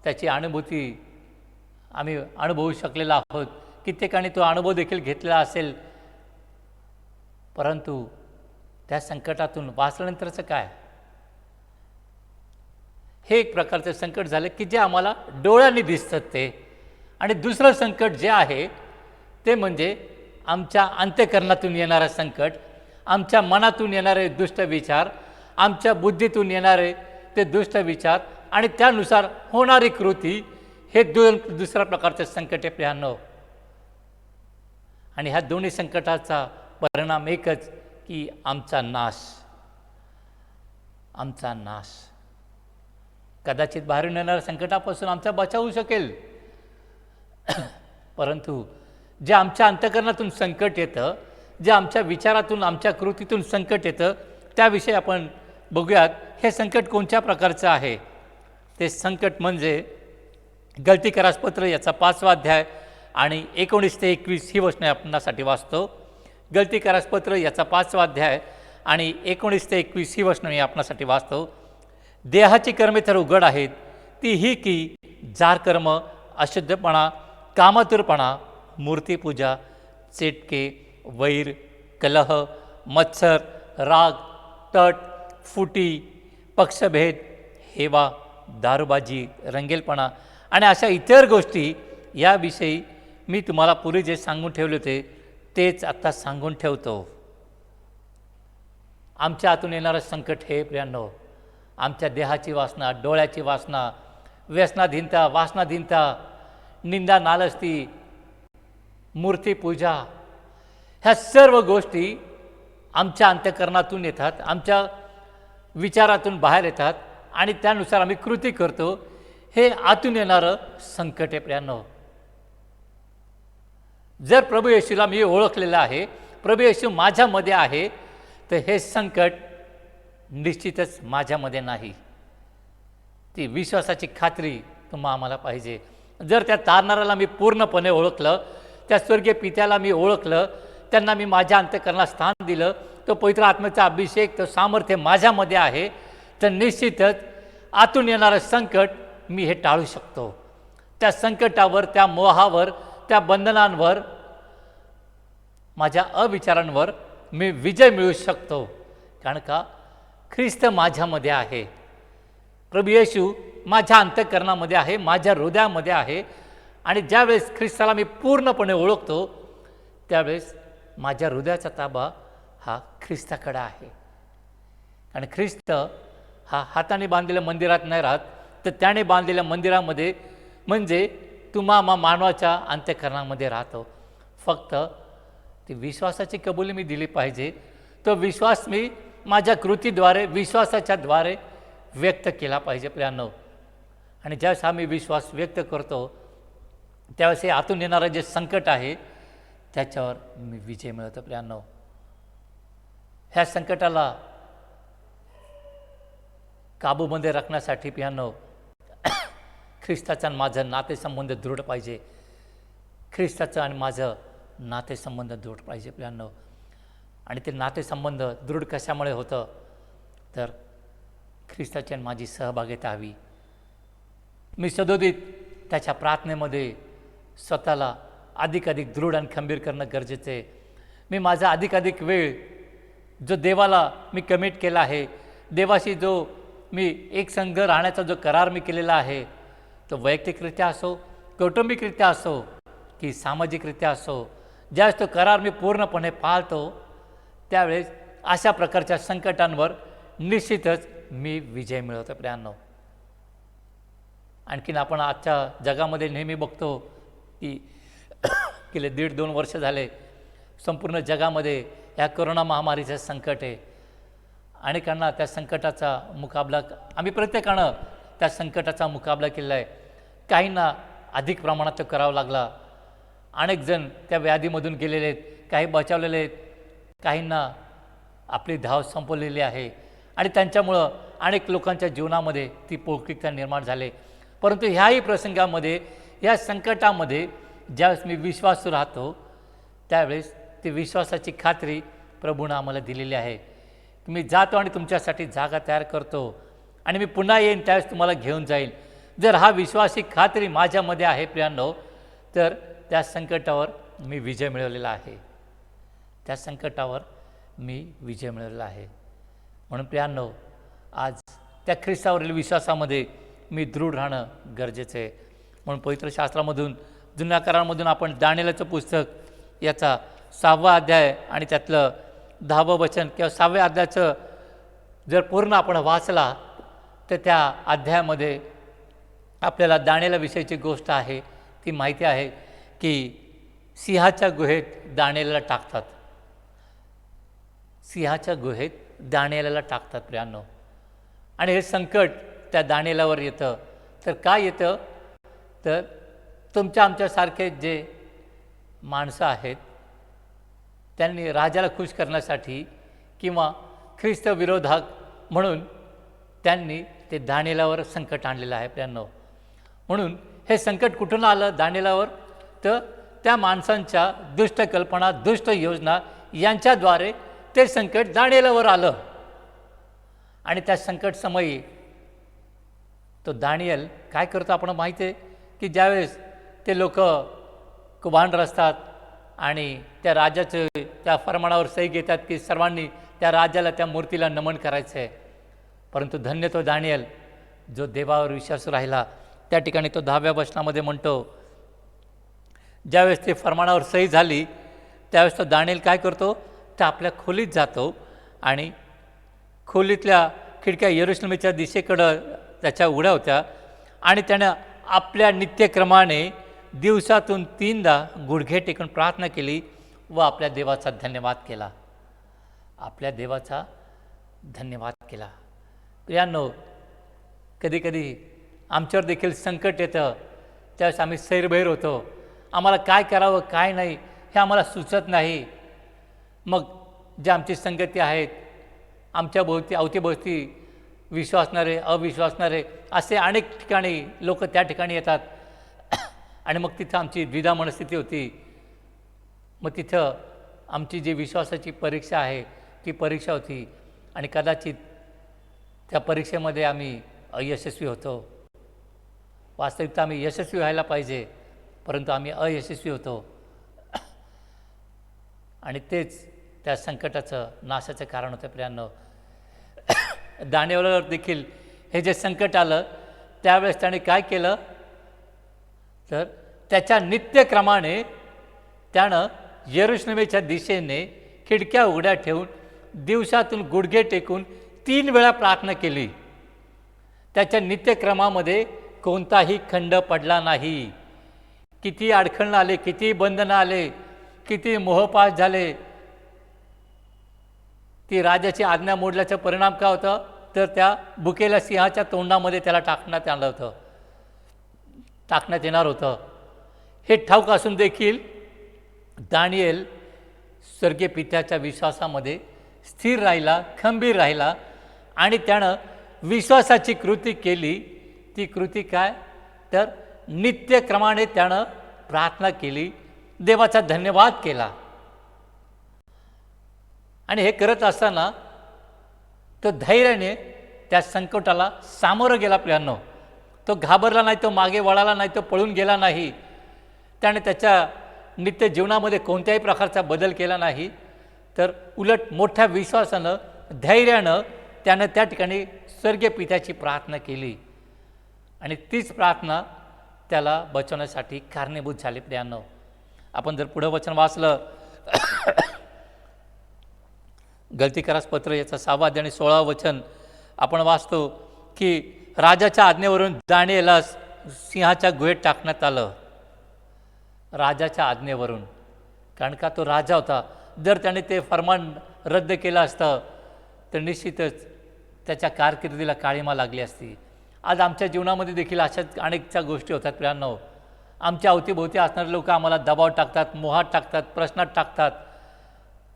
त्याची अनुभूती आम्ही अनुभवू शकलेला आहोत. कित्येकाने तो अनुभव देखील घेतलेला असेल. परंतु त्या संकटातून वाचल्यानंतरचं काय, हे एक प्रकारचं संकट झालं की जे आम्हाला डोळ्यांनी दिसतं ते. आणि दुसरं संकट जे आहे ते म्हणजे आमच्या अंतःकरणातून येणारं संकट, आमच्या मनातून येणारे दुष्ट विचार, आमच्या बुद्धीतून येणारे ते दुष्ट विचार आणि त्यानुसार होणारी कृती. हे दुसऱ्या प्रकारचे संकट आहे प्रियांनो. आणि ह्या दोन्ही संकटाचा परिणाम एकच की आमचा नाश. आमचा नाश कदाचित बाहेरून येणाऱ्या संकटापासून आमचा बचाव होऊ शकेल, परंतु जे आमच्या अंतःकरणातून संकट येतं, जे आमच्या विचारातून आमच्या कृतीतून संकट येतं, त्याविषयी आपण बघूयात. हे संकट कोणत्या प्रकारचं आहे. ते संकट म्हणजे गलतीकरास पत्र याचा 5वा अध्याय आणि 19 ते 21 ही वचने आपणासाठी वाचतो. गलतीकरास पत्र याचा 5वा अध्याय आणि 19 ते 21 ही वचने मी आपणासाठी वाचतो. देहाची कर्मे तर उघड आहेत, ती ही की जारकर्म, अशुद्धपणा, कामातुरपणा, मूर्तीपूजा, चेटके, वैर, कलह, मत्सर, राग, तट, फुटी, पक्षभेद, हेवा, दारूबाजी, रंगेलपणा आणि अशा इतर गोष्टी. याविषयी मी तुम्हाला पूर्वी जे सांगून ठेवले होते तेच आता सांगून ठेवतो. आमच्या आतून येणारं संकट हे प्रियांनो, आमच्या देहाची वासना, डोळ्याची वासना, व्यसनाधीनता, वासनाधीनता, निंदा, नालस्ती, मूर्तीपूजा, ह्या सर्व गोष्टी आमच्या अंतःकरणातून येतात, आमच्या विचारातून बाहेर येतात आणि त्यानुसार आम्ही कृती करतो. हे आतून येणारं संकट आहे प्रियांनो. जर प्रभू येशूला मी ओळखलेलं आहे, प्रभू येशू माझ्यामध्ये आहे, तर हे संकट निश्चितच माझ्यामध्ये नाही. ती विश्वासाची खात्री आम्हाला पाहिजे. जर त्या तारणाऱ्याला मी पूर्णपणे ओळखलं, त्या स्वर्गीय पित्याला मी ओळखलं, त्यांना मी माझ्या अंतःकरणात स्थान दिलं, तो पवित्र आत्म्याचा अभिषेक, तो सामर्थ्य माझ्यामध्ये आहे, तर निश्चितच आतून येणारं संकट मी हे टाळू शकतो. त्या संकटावर, त्या मोहावर, त्या बंधनांवर, माझ्या अविचारांवर मी विजय मिळवू शकतो. कारण का ख्रिस्त माझ्यामध्ये आहे, प्रभू येशू माझ्या अंतःकरणामध्ये आहे, माझ्या हृदयामध्ये आहे. आणि ज्यावेळेस ख्रिस्ताला मी पूर्णपणे ओळखतो त्यावेळेस माझ्या हृदयाचा ताबा हा ख्रिस्ताकडे आहे. आणि ख्रिस्त हा हाताने बांधलेल्या मंदिरात नाही राहत, तर त्याने बांधलेल्या मंदिरामध्ये म्हणजे मानवाच्या अंतःकरणामध्ये राहतो. फक्त ती विश्वासाची कबुली मी दिली पाहिजे. तो विश्वास मी माझ्या कृतीद्वारे, विश्वासाच्या द्वारे व्यक्त केला पाहिजे प्रियांनो. आणि ज्यावेळेस आम्ही विश्वास व्यक्त करतो त्यावेळेस हे आतून येणारं जे संकट आहे त्याच्यावर मी विजय मिळवतो प्रियांनो. ह्या संकटाला काबूमध्ये राखण्यासाठी प्रियांनो ख्रिस्ताचा आणि माझं नातेसंबंध दृढ पाहिजे. ख्रिस्ताचं आणि माझं नातेसंबंध दृढ पाहिजे प्रियांनो. आणि ते नातेसंबंध दृढ कशामुळे होतं, तर ख्रिस्ताची आणि माझी सहभागिता हवी. मी सदोदित त्याच्या प्रार्थनेमध्ये स्वतःला अधिकाधिक दृढ आणि खंबीर करणं गरजेचं आहे. मी माझा अधिकाधिक वेळ जो देवाला मी कमिट केला आहे, देवाशी जो मी एक संघ राहण्याचा जो करार मी केलेला आहे, तो वैयक्तिकरित्या असो, कौटुंबिकरित्या असो की सामाजिकरित्या असो, ज्यावेळेस तो करार मी पूर्णपणे पाळतो त्यावेळेस अशा प्रकारच्या संकटांवर निश्चितच मी विजय मिळवतो प्रियांनो. आणखीन आपण आजच्या जगामध्ये नेहमी बघतो की गेले 1.5-2 वर्ष झाले संपूर्ण जगामध्ये या कोरोना महामारीचं संकट आहे. अनेकांना त्या संकटाचा मुकाबला, आम्ही प्रत्येकानं त्या संकटाचा मुकाबला केला आहे. काहींना अधिक प्रमाणात तो करावा लागला. अनेक जण त्या व्याधीमधून गेलेले आहेत, काही बचावलेले आहेत, काहींना आपली धाव संपवलेली आहे आणि त्यांच्यामुळं अनेक लोकांच्या जीवनामध्ये ती पोकळीकता निर्माण झाले. परंतु ह्याही प्रसंगामध्ये, या संकटामध्ये ज्यावेळेस मी विश्वासू राहतो, त्यावेळेस ती विश्वासाची खात्री प्रभूनं आम्हाला दिलेली आहे की मी जातो आणि तुमच्यासाठी जागा तयार करतो आणि मी पुन्हा येईन, त्यावेळेस तुम्हाला घेऊन जाईल. जर हा विश्वासी खात्री माझ्यामध्ये आहे प्रियांनो, तर त्या संकटावर मी विजय मिळवलेला आहे. त्या संकटावर मी विजय मिळवलेला आहे. म्हणून प्रियांनो, आज त्या ख्रिस्तावरील विश्वासामध्ये मी दृढ राहणं गरजेचं आहे. म्हणून पवित्र शास्त्रामधून, जुन्या करारामधून आपण दानिएलचं पुस्तक याचा 6वा अध्याय आणि त्यातलं 10वं वचन किंवा 6व्या अध्यायाचं जर पूर्ण आपण वाचला, तर त्या अध्यायामध्ये आपल्याला दानिएलविषयीची गोष्ट आहे ती माहिती आहे की सिंहाच्या गुहेत दानिएलला टाकतात. सिंहाच्या गुहेत दानिएलला टाकतात प्रियांनो. आणि हे संकट त्या दानिएलावर येतं. तर काय येतं? तर तुमच्या आमच्यासारखे जे माणसं आहेत, त्यांनी राजाला खुश करण्यासाठी किंवा ख्रिस्त विरोधक म्हणून त्यांनी ते दानिएलावर संकट आणलेलं आहे प्रियांनो. म्हणून हे संकट कुठून आलं दानिएलावर? तर त्या माणसांच्या दुष्ट कल्पना, दुष्ट योजना यांच्याद्वारे ते संकट दानिएलावर आलं. आणि त्या संकट समयी तो दानिएल काय करतो आपण माहिती आहे की ज्यावेळेस ते लोक कुभांड असतात आणि त्या राजाचं त्या फरमानावर सही घेतात की सर्वांनी त्या राजाला, त्या मूर्तीला नमन करायचं आहे. परंतु धन्य तो दानिएल जो देवावर विश्वास राहिला. त्या ठिकाणी तो 10व्या वचनामध्ये म्हणतो, ज्यावेळेस ते फरमानावर सही झाली त्यावेळेस तो दानिएल काय करतो? तर आपल्या खोलीत जातो आणि खोलीतल्या खिडक्या यरुशलेमेच्या दिशेकडं त्याच्या उघड्या होत्या आणि त्यानं आपल्या नित्यक्रमाने दिवसातून 3दा गुडघे टेकून प्रार्थना केली व आपल्या देवाचा धन्यवाद केला. आपल्या देवाचा धन्यवाद केला. प्रियांनो, कधीकधी आमच्यावर देखील संकट येतं, त्यावेळेस आम्ही सैरभैर होतो. आम्हाला काय करावं काय नाही हे आम्हाला सुचत नाही. मग जे आमची संगती आहेत, आमच्या भोवती अवतीभोवती विश्वासणारे, अविश्वासणारे असे अनेक ठिकाणी लोक त्या ठिकाणी येतात आणि मग तिथं आमची द्विधा मनस्थिती होती. मग तिथं आमची जी विश्वासाची परीक्षा आहे ती परीक्षा होती आणि कदाचित त्या परीक्षेमध्ये आम्ही अयशस्वी होतो. वास्तविकता आम्ही यशस्वी व्हायला पाहिजे, परंतु आम्ही अयशस्वी होतो आणि तेच त्या संकटाचं, नाशाचं कारण होतं प्रियांनो. दानिएलवर देखील हे जे संकट आलं त्यावेळेस त्याने काय केलं? तर त्याच्या नित्यक्रमाने त्यानं यरुशलेमेच्या दिशेने खिडक्या उघड्या ठेवून दिवसातून गुडघे टेकून 3 वेळा प्रार्थना केली. त्याच्या नित्यक्रमामध्ये कोणताही खंड पडला नाही. किती अडखळणं आले, किती बंधनं आले, किती मोहपाश झाले, ती राजाची आज्ञा मोडल्याचा परिणाम काय होतं? तर त्या भुकेल्या सिंहाच्या तोंडामध्ये त्याला टाकण्यात येणार होतं. हे ठाऊक असून देखील दानिएल स्वर्गीय पित्याच्या विश्वासामध्ये स्थिर राहिला, खंबीर राहिला आणि त्यानं विश्वासाची कृती केली. ती कृती काय? तर नित्यक्रमाने त्यानं प्रार्थना केली, देवाचा धन्यवाद केला. आणि हे करत असताना तो धैर्याने त्या संकटाला सामोरं गेला प्रियांनो. तो घाबरला नाही, तो मागे वळाला नाही, तो पळून गेला नाही. त्याने त्याच्या नित्य जीवनामध्ये कोणत्याही प्रकारचा बदल केला नाही, तर उलट मोठ्या विश्वासानं, धैर्यानं त्यानं त्या ठिकाणी स्वर्गीय पित्याची प्रार्थना केली आणि तीच प्रार्थना त्याला बचवण्यासाठी कारणीभूत झाली प्रियांनो. आपण जर पुढं वचन वाचलं, गलतीकारास पत्र याचा 6वा अध्याय आणि 16वा वचन आपण वाचतो की राजाच्या आज्ञेवरून दानिएलला सिंहाच्या गुहेत टाकण्यात आलं. राजाच्या आज्ञेवरून, कारण का तो राजा होता. जर त्याने ते फरमान रद्द केलं असतं तर निश्चितच त्याच्या कारकिर्दीला काळिमा लागली असती. आज आमच्या जीवनामध्ये देखील अशाच अनेकच्या गोष्टी होतात प्रियांनो. आमच्या अवतीभोवती असणारे लोक आम्हाला दबाव टाकतात, मोहात टाकतात, प्रश्नात टाकतात,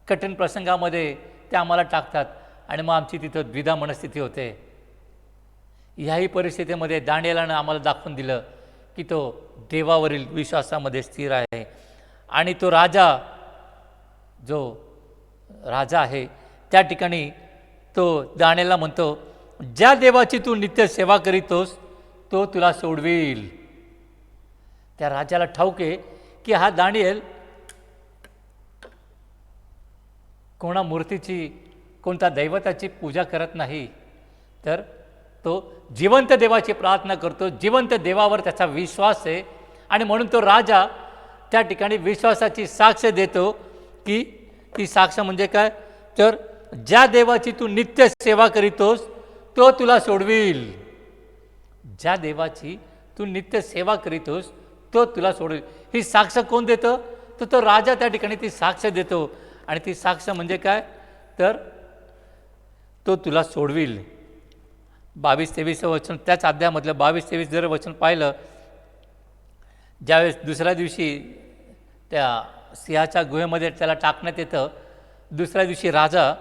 कठीण प्रसंगामध्ये ते आम्हाला टाकतात आणि मग आमची तिथं द्विधा मनस्थिती होते. ह्याही परिस्थितीमध्ये दानिएलानं आम्हाला दाखवून दिलं की तो देवावरील विश्वासामध्ये स्थिर आहे. आणि तो राजा जो राजा आहे त्या ठिकाणी तो दानिएलला म्हणतो, ज्या देवाची तू नित्य सेवा करीतोस तो तुला सोडवील. त्या राजाला ठाऊक आहे की हा दानिएल कोणा मूर्तीची कोणत्या दैवताची पूजा करत नाही, तर तो जिवंत देवाची प्रार्थना करतो. जिवंत देवावर त्याचा विश्वास आहे आणि म्हणून तो राजा त्या ठिकाणी विश्वासाची साक्ष देतो की ती साक्ष म्हणजे काय, तर ज्या देवाची तू नित्य सेवा करीतोस तो तुला सोडवील. ज्या देवाची तू नित्य सेवा करीतोस तो तुला सोडवील. ही साक्ष कोण देतं, तर तो राजा त्या ठिकाणी ती साक्ष देतो. आणि ती साक्ष म्हणजे काय, तर तो तुला सोडवील. 22-23 वचन, त्याच अध्यायामधलं 22-23 जर वचन पाहिलं, ज्यावेळेस दुसऱ्या दिवशी त्या सिंहाच्या गुहेमध्ये त्याला टाकण्यात येतं, दुसऱ्या दिवशी राजा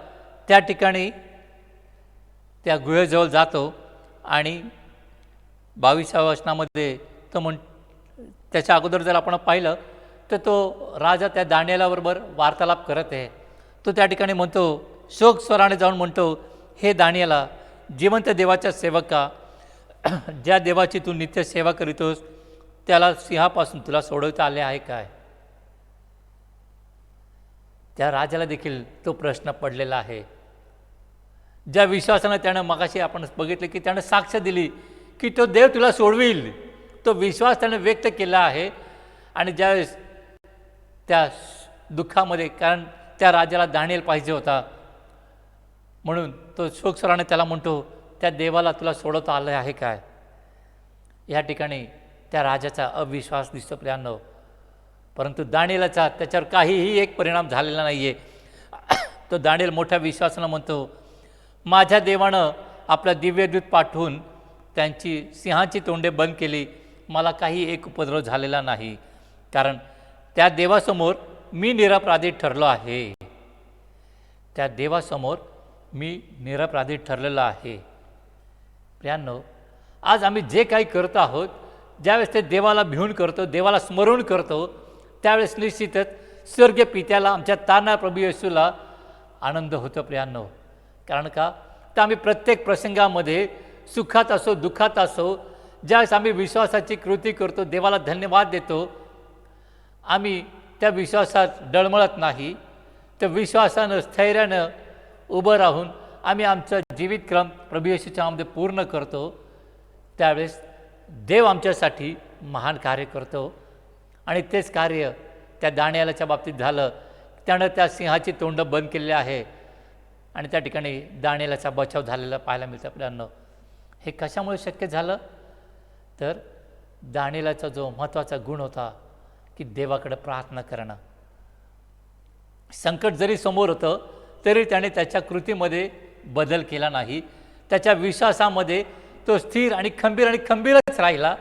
त्या ठिकाणी त्या गुहेजवळ जातो आणि 22व्या वचनामध्ये तो त्याच्या अगोदर जर आपण पाहिलं तर तो राजा त्या दानिएलाबरोबर वार्तालाप करत आहे. तो त्या ठिकाणी म्हणतो, शोक स्वराने जाऊन म्हणतो, हे दानिएला, जिवंत देवाच्या सेवका, ज्या देवाची तू नित्य सेवा करीतोस त्याला सिंहापासून तुला सोडवता आले आहे काय. त्या राजाला देखील तो प्रश्न पडलेला आहे. ज्या विश्वासानं त्यानं मगाशी आपण बघितलं की त्यानं साक्ष दिली की तो देव तुला सोडविल, तो विश्वास त्यानं व्यक्त केला आहे. आणि ज्यावेळेस त्या दुःखामध्ये, कारण त्या राजाला दानिएल पाहिजे होता, म्हणून तो शोकस्वराने त्याला म्हणतो, त्या देवाला तुला सोडवता आलं आहे काय. या ठिकाणी त्या राजाचा अविश्वास दिसतो प्रियांनो. परंतु दानिएलाचा त्याच्यावर काहीही एक परिणाम झालेला नाही आहे. तो दानिएल मोठ्या विश्वासानं म्हणतो, माझ्या देवानं आपला दिव्यदूत पाठवून त्यांची सिंहाची तोंडे बंद केली, मला काही एक उपद्रव झालेला नाही, कारण त्या देवासमोर मी निरपराधी ठरलो आहे. त्या देवासमोर मी निरपराधी ठरलेलो आहे. प्रियांनो, आज आम्ही जे काही करत आहोत, ज्यावेळेस ते देवाला भिवून करतो, देवाला स्मरण करतो, त्यावेळेस निश्चितच स्वर्गीय पित्याला, आमच्या तारणाऱ्या प्रभू येशूला आनंद होतो प्रियांनो. कारण का, तर आम्ही प्रत्येक प्रसंगामध्ये सुखात असो दुःखात असो, ज्यावेळेस आम्ही विश्वासाची कृती करतो, देवाला धन्यवाद देतो, आम्ही त्या विश्वासात डळमळत नाही, त्या विश्वासानं स्थैर्यानं उभं राहून आम्ही आमचा जीवितक्रम प्रभू येशूच्या नावामध्ये पूर्ण करतो. त्यावेळेस देव आमच्यासाठी महान कार्य करतो. आणि तेच कार्य त्या दानिएलाच्या बाबतीत झालं. त्यानं त्या सिंहाची तोंड बंद केलेली आहे आणि त्या ठिकाणी दानिएलाचा बचाव झालेला पाहायला मिळतं आपल्याला. हे कशामुळे शक्य झालं, तर दानिएलाचा जो महत्त्वाचा गुण होता की देवाकडे प्रार्थना करणं. संकट जरी समोर होतं तरी त्याने त्याच्या कृतीमध्ये बदल केला नाही. त्याच्या विश्वासामध्ये तो स्थिर आणि खंबीरच राहिला.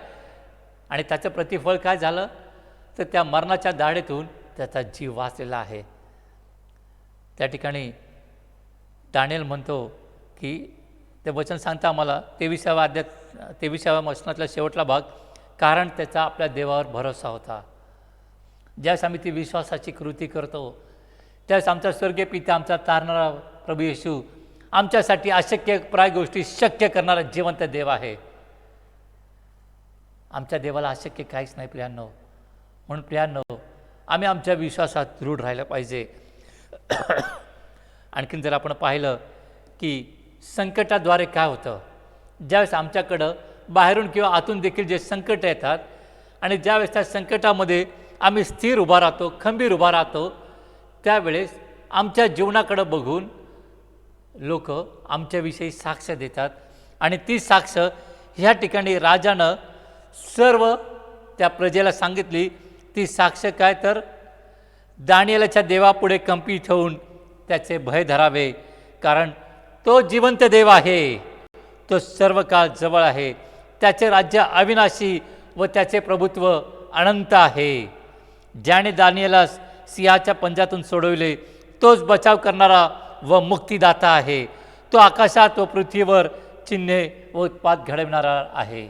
आणि त्याचं प्रतिफळ काय झालं, तर त्या मरणाच्या दाढेतून त्याचा जीव वाचलेला आहे. त्या ठिकाणी दानिएल म्हणतो की ते वचन सांगता आम्हाला 23व्या वचनातला शेवटला भाग, कारण त्याचा आपल्या देवावर भरोसा होता. ज्यावेळेस आम्ही ती विश्वासाची कृती करतो, त्यावेळेस आमचा स्वर्गीय पिता, आमचा तारणारा प्रभू येशू आमच्यासाठी अशक्यप्राय गोष्टी शक्य करणारा जिवंत देव आहे. आमच्या देवाला अशक्य काहीच नाही प्रियांनो. म्हणून प्रियांनो, आम्ही आमच्या विश्वासात दृढ राहिलं पाहिजे. आणखीन जर आपण पाहिलं की संकटाद्वारे काय होतं, ज्यावेळेस आमच्याकडं बाहेरून किंवा आतून देखील जे संकट येतात आणि ज्यावेळेस त्या संकटामध्ये आम्ही स्थिर उभा राहतो, खंबीर उभा राहतो, त्यावेळेस आमच्या जीवनाकडं बघून लोक आमच्याविषयी साक्ष देतात. आणि ती साक्ष ह्या ठिकाणी राजानं सर्व त्या प्रजेला सांगितली. ती साक्ष काय, तर दानिएलाच्या देवापुढे कंपित होऊन त्याचे भय धरावे, कारण तो जिवंत देव आहे, तो सर्व काळ जवळ आहे, त्याचे राज्य अविनाशी व त्याचे प्रभुत्व अनंत आहे. ज्याने दानिएला सिंहाच्या पंजातून सोडविले तोच बचाव करणारा व मुक्तिदाता आहे. तो आकाशात व पृथ्वीवर चिन्हे व उत्पात घडविणारा आहे.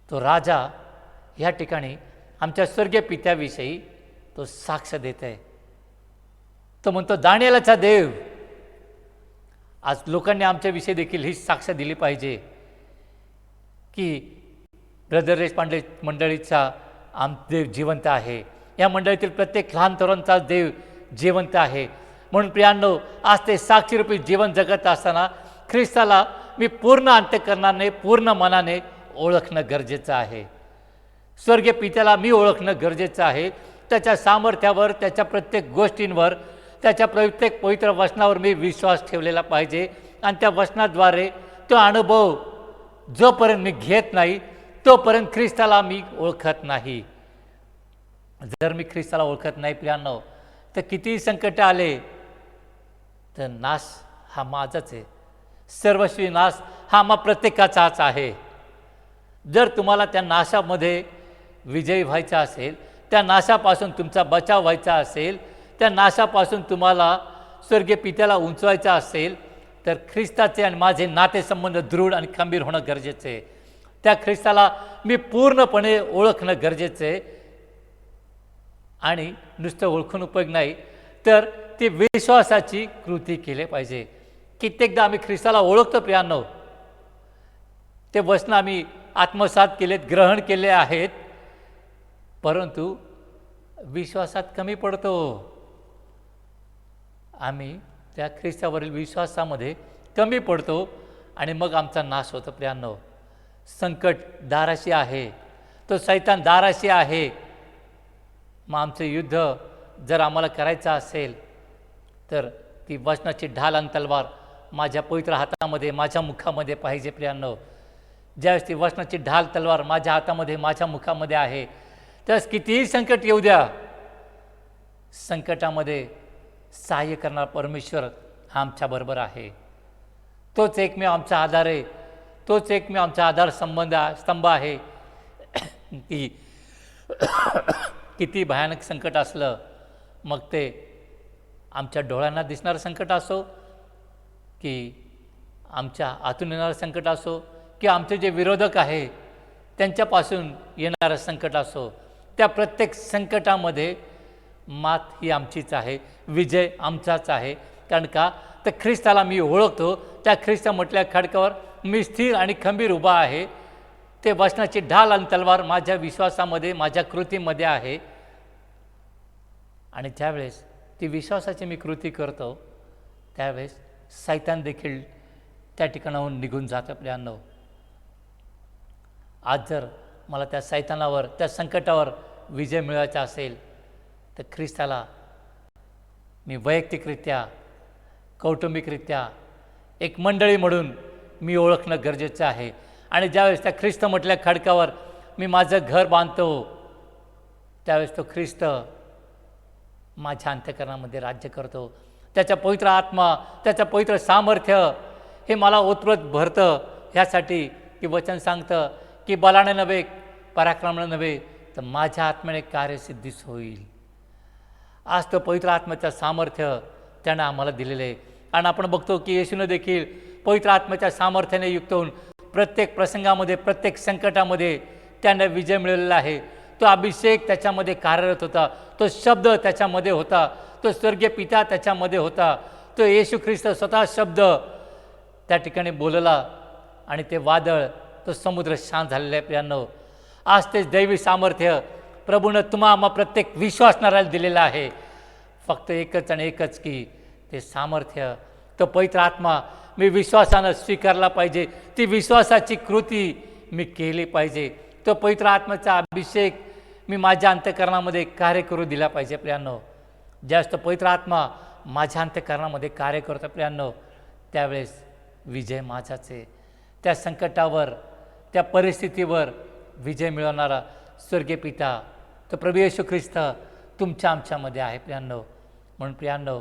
तो राजा या ठिकाणी आमच्या स्वर्गीय पित्याविषयी तो साक्ष देत आहे. तो म्हणतो दानिएलाचा देव. आज लोकांनी आमच्याविषयी देखील ही साक्ष दिली पाहिजे की ब्रदर देशपांडे मंडळीचा देव जिवंत आहे. या मंडळीतील प्रत्येक लहान तरुणांचा देव जिवंत आहे. म्हणून प्रियांनो, आज ते साक्षीरूपी जीवन जगत असताना ख्रिस्ताला मी पूर्ण अंतःकरणाने पूर्ण मनाने ओळखणं गरजेचं आहे. स्वर्गीय पित्याला मी ओळखणं गरजेचं आहे. त्याच्या सामर्थ्यावर, त्याच्या प्रत्येक गोष्टींवर, त्याच्या प्रत्येक पवित्र वचनावर मी विश्वास ठेवलेला पाहिजे. आणि त्या वचनाद्वारे तो अनुभव जोपर्यंत मी घेत नाही तोपर्यंत ख्रिस्ताला मी ओळखत नाही. जर मी ख्रिस्ताला ओळखत नाही प्रियांनो, तर कितीही संकट आले तर नाश हा माझाच आहे. सर्वस्वी नाश हा आम्हा प्रत्येकाचाच आहे. जर तुम्हाला त्या नाशामध्ये विजयी व्हायचा असेल, त्या नाशापासून तुमचा बचाव व्हायचा असेल, त्या नाशापासून तुम्हाला स्वर्गीय पित्याला उंचवायचा असेल, तर ख्रिस्ताचे आणि माझे नातेसंबंध दृढ आणि खंबीर होणं गरजेचं आहे. त्या ख्रिस्ताला मी पूर्णपणे ओळखणं गरजेचं आहे. आणि नुसतं ओळखून उपयोग नाही, तर ती विश्वासाची कृती केली पाहिजे. कित्येकदा आम्ही ख्रिस्ताला ओळखतो प्रियांनो, ते वचन आम्ही आत्मसात केलेत, ग्रहण केले आहेत, परंतु विश्वासात कमी पडतो. आम्ही त्या ख्रिस्तावरील विश्वासामध्ये कमी पडतो आणि मग आमचा नाश होतो प्रियांनो. संकट दाराशी आहे, तो सैतान दाराशी आहे. मग आमचं युद्ध जर आम्हाला करायचं असेल तर ती वचनाची ढाल आणि तलवार माझ्या पवित्र हातामध्ये, माझ्या मुखामध्ये पाहिजे प्रियांनो. ज्यावेळेस ती वचनाची ढाल तलवार माझ्या हातामध्ये, माझ्या मुखामध्ये आहे, त्यावेळेस कितीही संकट येऊ द्या, संकटामध्ये सहाय्य करणारा परमेश्वर हा आमच्याबरोबर आहे. तोच एकमेव आमचा आधार आहे. तोच एकमेव आमचा आधार स्तंभ आहे. की किती भयानक संकट असलं, मग ते आमच्या डोळ्यांना दिसणारं संकट असो, की आमच्या आतून येणारं संकट असो, की आमचे जे विरोधक आहे त्यांच्यापासून येणारं संकट असो, त्या प्रत्येक संकटामध्ये मात ही आमचीच आहे, विजय आमचाच आहे. कारण का, तर ख्रिस्ताला मी ओळखतो. त्या ख्रिस्त म्हटल्या खडकावर मी स्थिर आणि खंबीर उभा आहे. ते वचनाची ढाल आणि तलवार माझ्या विश्वासामध्ये, माझ्या कृतीमध्ये आहे. आणि ज्यावेळेस ती विश्वासाची मी कृती करतो, त्यावेळेस सैतान देखील त्या ठिकाणाहून निघून जातं प्रियांनो. आज जर मला त्या सैतानावर, त्या संकटावर विजय मिळवायचा असेल, तर ख्रिस्ताला मी वैयक्तिकरित्या, कौटुंबिकरित्या, एक मंडळी म्हणून मी ओळखणं गरजेचं आहे. आणि ज्यावेळेस त्या ख्रिस्त म्हटल्या खडकावर मी माझं घर बांधतो, त्यावेळेस तो ख्रिस्त माझ्या अंतःकरणामध्ये राज्य करतो. त्याच्या पवित्र आत्मा, त्याचं पवित्र सामर्थ्य हे मला ओतप्रत भरतं. ह्यासाठी की वचन सांगतं की बलाने नव्हे, पराक्रमाने नव्हे, तर माझ्या आत्म्याने कार्यसिद्धीस होईल. आज तो पवित्र आत्म्याचं सामर्थ्य त्यानं आम्हाला दिलेलं आहे. आणि आपण बघतो की येशूने देखील पवित्र आत्म्याच्या सामर्थ्याने युक्त होऊन प्रत्येक प्रसंगामध्ये, प्रत्येक संकटामध्ये त्याने विजय मिळवलेला आहे. तो अभिषेक त्याच्यामध्ये कार्यरत होता, तो शब्द त्याच्यामध्ये होता, तो स्वर्गीय पिता त्याच्यामध्ये होता, तो येशू ख्रिस्त स्वतः शब्द त्या ठिकाणी बोलला आणि ते वादळ, तो समुद्र शांत झालेला आहे प्रियांनो. आज ते दैवी सामर्थ्य प्रभूनं आम्हा प्रत्येक विश्वासणाऱ्याला दिलेलं आहे. फक्त एकच आणि एकच की ते सामर्थ्य, तो पवित्र आत्मा मी विश्वासानं स्वीकारला पाहिजे. ती विश्वासाची कृती मी केली पाहिजे. तो पवित्र आत्म्याचा अभिषेक मी माझ्या अंतःकरणामध्ये कार्य करू दिला पाहिजे प्रियांनो. ज्यावेळेस तो पवित्र आत्मा माझ्या अंतःकरणामध्ये कार्य करतो प्रियांनो, त्यावेळेस विजय माझाच आहे. त्या संकटावर, त्या परिस्थितीवर विजय मिळवणारा स्वर्गीय पिता, तो प्रभू येशू ख्रिस्त तुमच्या आमच्यामध्ये आहे प्रियांनो. म्हणून प्रियांनो,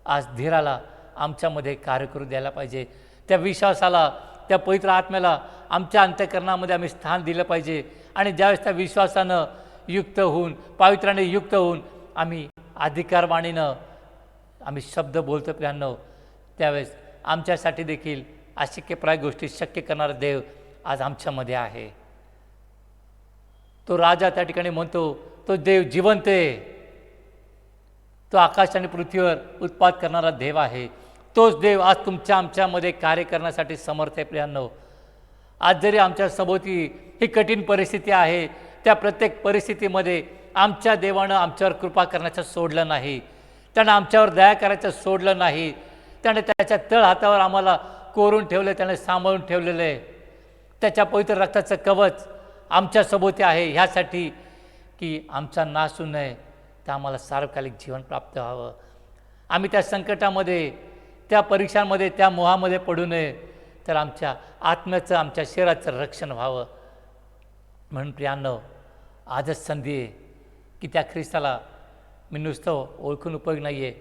आज धीराला आमच्यामध्ये कार्य करू द्यायला पाहिजे. त्या विश्वासाला, त्या पवित्र आत्म्याला आमच्या अंतःकरणामध्ये आम्ही स्थान दिलं पाहिजे. आणि ज्यावेळेस त्या विश्वासानं युक्त होऊन, पावित्र्याने युक्त होऊन आम्ही अधिकारवाणीनं आम्ही शब्द बोलतो प्रियांनो, त्यावेळेस आमच्यासाठी देखील अशक्यप्राय गोष्टी शक्य करणारा देव आज आमच्यामध्ये आहे. तो राजा त्या ठिकाणी म्हणतो, तो देव जिवंत आहे, तो आकाश आणि पृथ्वीवर उत्पाद करणारा देव आहे. तोच देव आज आमच्यामध्ये कार्य करण्यासाठी समर्थ आहे. प्रियांनो, आज जरी आमच्या सभोवती ही कठीण परिस्थिती आहे, त्या प्रत्येक परिस्थितीमध्ये आमच्या देवानं आमच्यावर कृपा करण्याचं सोडलं नाही, त्यानं आमच्यावर दया करायचं सोडलं नाही. त्याने त्याच्या तळ हातावर आम्हाला कोरून ठेवले, त्याने सांभाळून ठेवलेलं आहे. त्याच्या पवित्र रक्ताचं कवच आमच्या सभोवती आहे, ह्यासाठी की आमचा नाश होऊ नये, तर आम्हाला सार्वकालिक जीवन प्राप्त व्हावं. आम्ही त्या संकटामध्ये, त्या परीक्षांमध्ये, त्या मोहामध्ये पडू नये, तर आमच्या आत्म्याचं, आमच्या शरीराचं रक्षण व्हावं. म्हणून प्रियांनो, आजच संधी आहे की त्या ख्रिस्ताला मी नुसतं ओळखून उपयोग नाही आहे,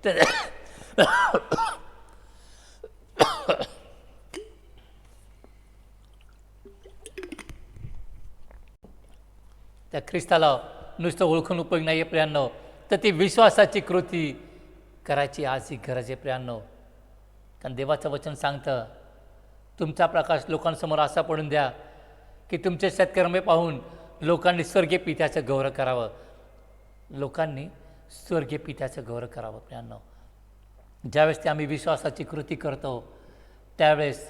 तर त्या ख्रिस्ताला नुसतं ओळखून उपयोग नाही आहे प्रियांनो, तर ती विश्वासाची कृती करायची आज ही गरज आहे प्रियांनो. कारण देवाचं वचन सांगतं, तुमचा प्रकाश लोकांसमोर असा पडून द्या की तुमचे सत्कर्मे पाहून लोकांनी स्वर्गीय पित्याचं गौरव करावं. लोकांनी स्वर्गीय पित्याचं गौरव करावं प्रियांनो. ज्यावेळेस ते आम्ही विश्वासाची कृती करतो, त्यावेळेस